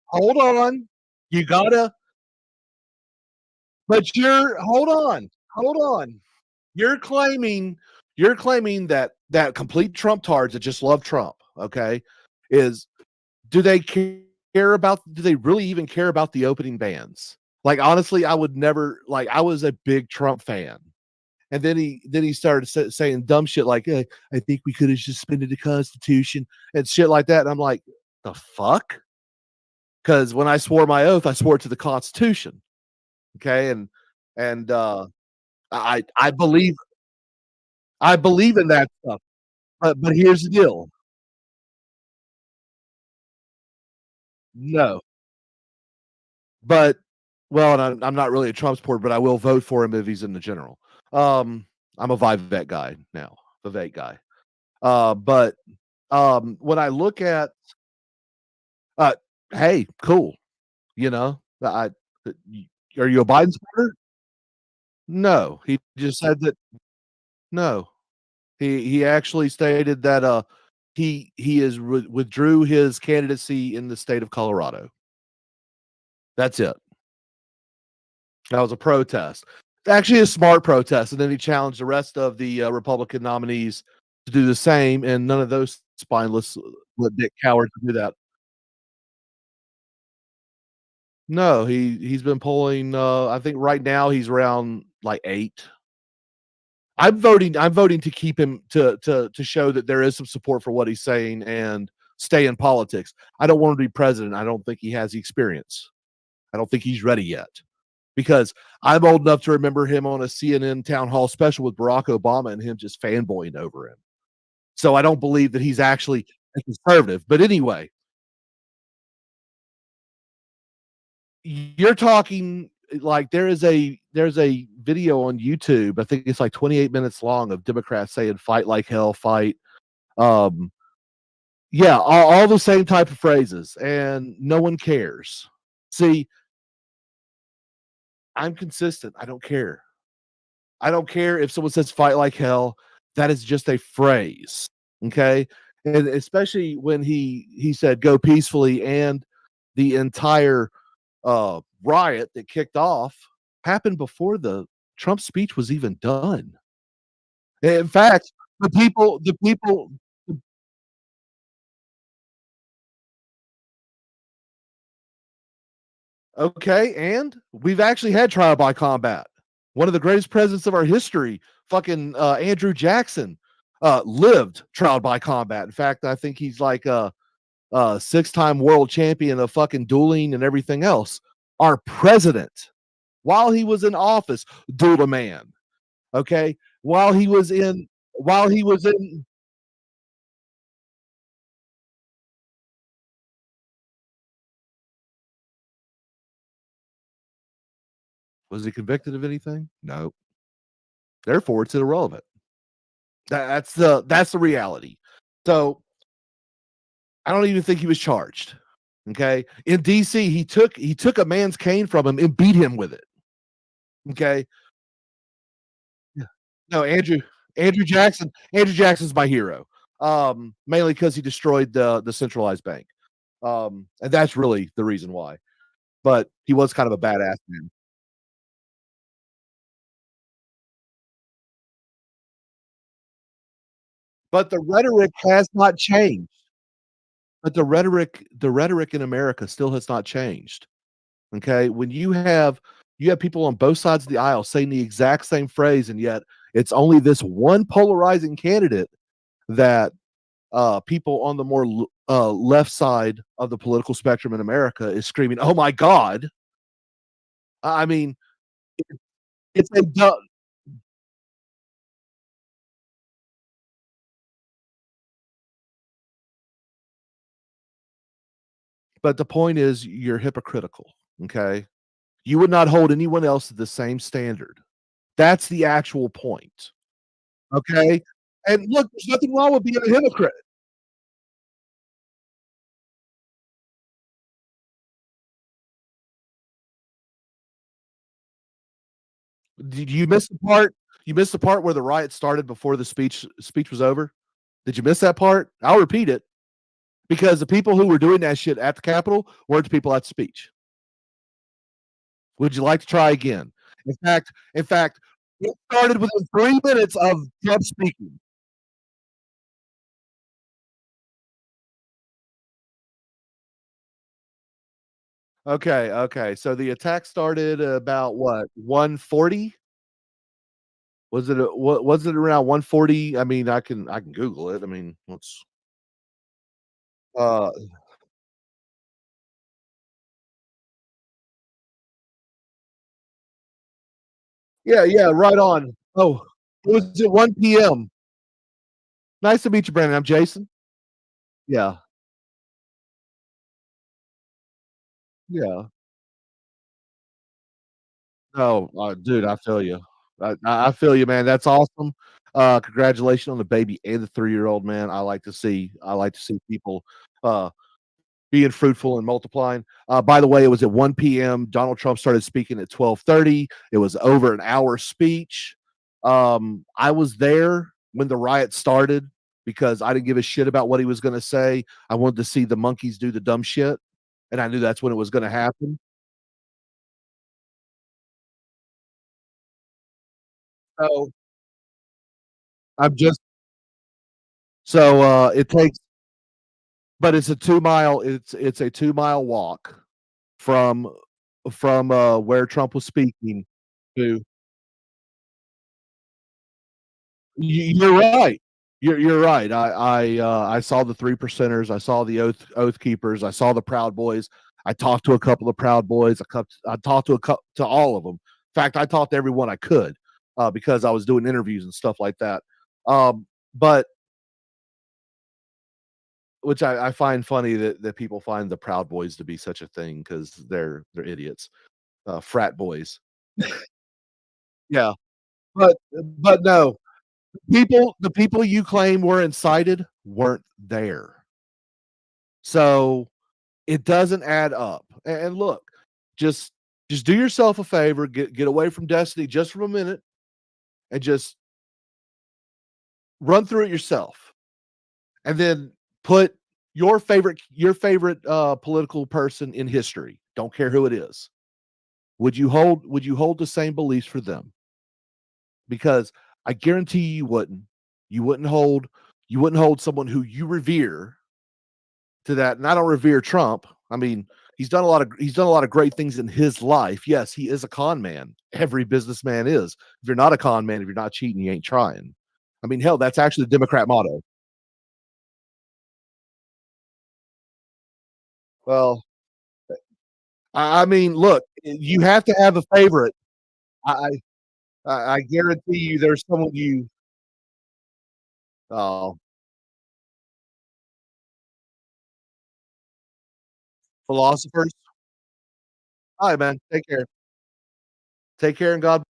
hold on. You gotta, but you're hold on. You're claiming you're claiming that complete Trump tards that just love Trump, okay, is do they care about do they really even care about the opening bands? Like, honestly, I would never like, I was a big Trump fan, and then he started saying dumb shit like, "I think we could have suspended the Constitution," and shit like that, and I'm like, "The fuck?" Because when I swore my oath, I swore to the Constitution, okay, and I believe in that stuff, but here's the deal. No, but well, and I'm not really a Trump supporter, but I will vote for him if he's in the general. Um, I'm a Vivek guy now, Vivek guy. But when I look at, uh, hey, cool, you know, are you a Biden supporter? No, he just said that. No, he actually stated that he is withdrew his candidacy in the state of Colorado. That's it. That was a protest. Actually, a smart protest, and then he challenged the rest of the Republican nominees to do the same, and none of those spineless dick cowards do that. No, he's been polling. I think right now he's around like 8. I'm voting to keep him to show that there is some support for what he's saying and stay in politics. I don't want him to be president. I don't think he has the experience. I don't think he's ready yet. Because I'm old enough to remember him on a CNN town hall special with Barack Obama and him just fanboying over him. So I don't believe that he's actually a conservative. But anyway, you're talking like there's a video on YouTube. I think it's like 28 minutes long of Democrats saying "fight like hell," fight. Um, yeah, all the same type of phrases, and no one cares. See, I'm consistent. I don't care. I don't care if someone says "fight like hell." That is just a phrase, okay? And especially when he said "go peacefully," and the entire riot that kicked off happened before the Trump speech was even done. In fact, the people okay, and we've actually had trial by combat. One of the greatest presidents of our history, fucking Andrew Jackson, lived trial by combat. In fact, I think he's like a 6-time world champion of fucking dueling and everything else. Our president while he was in office, duel a man. Okay, while he was in. Was he convicted of anything? No. Therefore, it's irrelevant. That's the reality. So I don't even think he was charged. Okay, in DC, he took a man's cane from him and beat him with it. Okay, yeah. No, Andrew Jackson. Andrew Jackson's my hero. Mainly because he destroyed the centralized bank. And that's really the reason why. But he was kind of a badass man. But the rhetoric has not changed. But the rhetoric in America still has not changed. Okay, when you have people on both sides of the aisle saying the exact same phrase, and yet it's only this one polarizing candidate that people on the more left side of the political spectrum in America is screaming, "Oh my God!" I mean, it's a but the point is you're hypocritical. Okay, you would not hold anyone else to the same standard. That's the actual point. Okay, and look, there's nothing wrong with being a hypocrite. Did you miss the part? You missed the part where the riot started before the speech was over? Did you miss that part? I'll repeat it because the people who were doing that shit at the Capitol weren't the people at the speech. Would you like to try again? In fact, it started within 3 minutes of Trump speaking. Okay, okay. So the attack started about what 140? Was it around 140? I mean, I can Google it. I mean, let's uh yeah, yeah, right on. Oh, it was at 1 PM. Nice to meet you, Brandon. I'm Jason. Yeah, yeah. Oh, dude, I feel you. I feel you, man. That's awesome. Congratulations on the baby and the 3-year-old, man. I like to see people uh being fruitful and multiplying. By the way, it was at 1 PM. Donald Trump started speaking at 12:30. It was over an hour speech. I was there when the riot started because I didn't give a shit about what he was going to say. I wanted to see the monkeys do the dumb shit, and I knew that's when it was going to happen. So I'm just it takes, but it's a 2 mile walk from where Trump was speaking to. You're right. You're right. I saw the 3 percenters. I saw the oath keepers. I saw the Proud Boys. I talked to a couple of Proud Boys. I talked to all of them. In fact, I talked to everyone I could because I was doing interviews and stuff like that. But which I find funny that people find the Proud Boys to be such a thing because they're idiots, frat boys. Yeah, but no, the people you claim were incited weren't there. So it doesn't add up. And look, just just do yourself a favor, get away from Destiny just for a minute and just run through it yourself. And then put your favorite political person in history. Don't care who it is. Would you hold the same beliefs for them? Because I guarantee you wouldn't. You wouldn't hold you wouldn't hold someone who you revere to that. And I don't revere Trump. I mean, he's done a lot of great things in his life. Yes, he is a con man. Every businessman is. If you're not a con man, if you're not cheating, you ain't trying. I mean, hell, that's actually the Democrat motto. Well, I mean, look, you have to have a favorite. I guarantee you, there's someone you. Oh, philosophers. All right, man. Take care. Take care, and God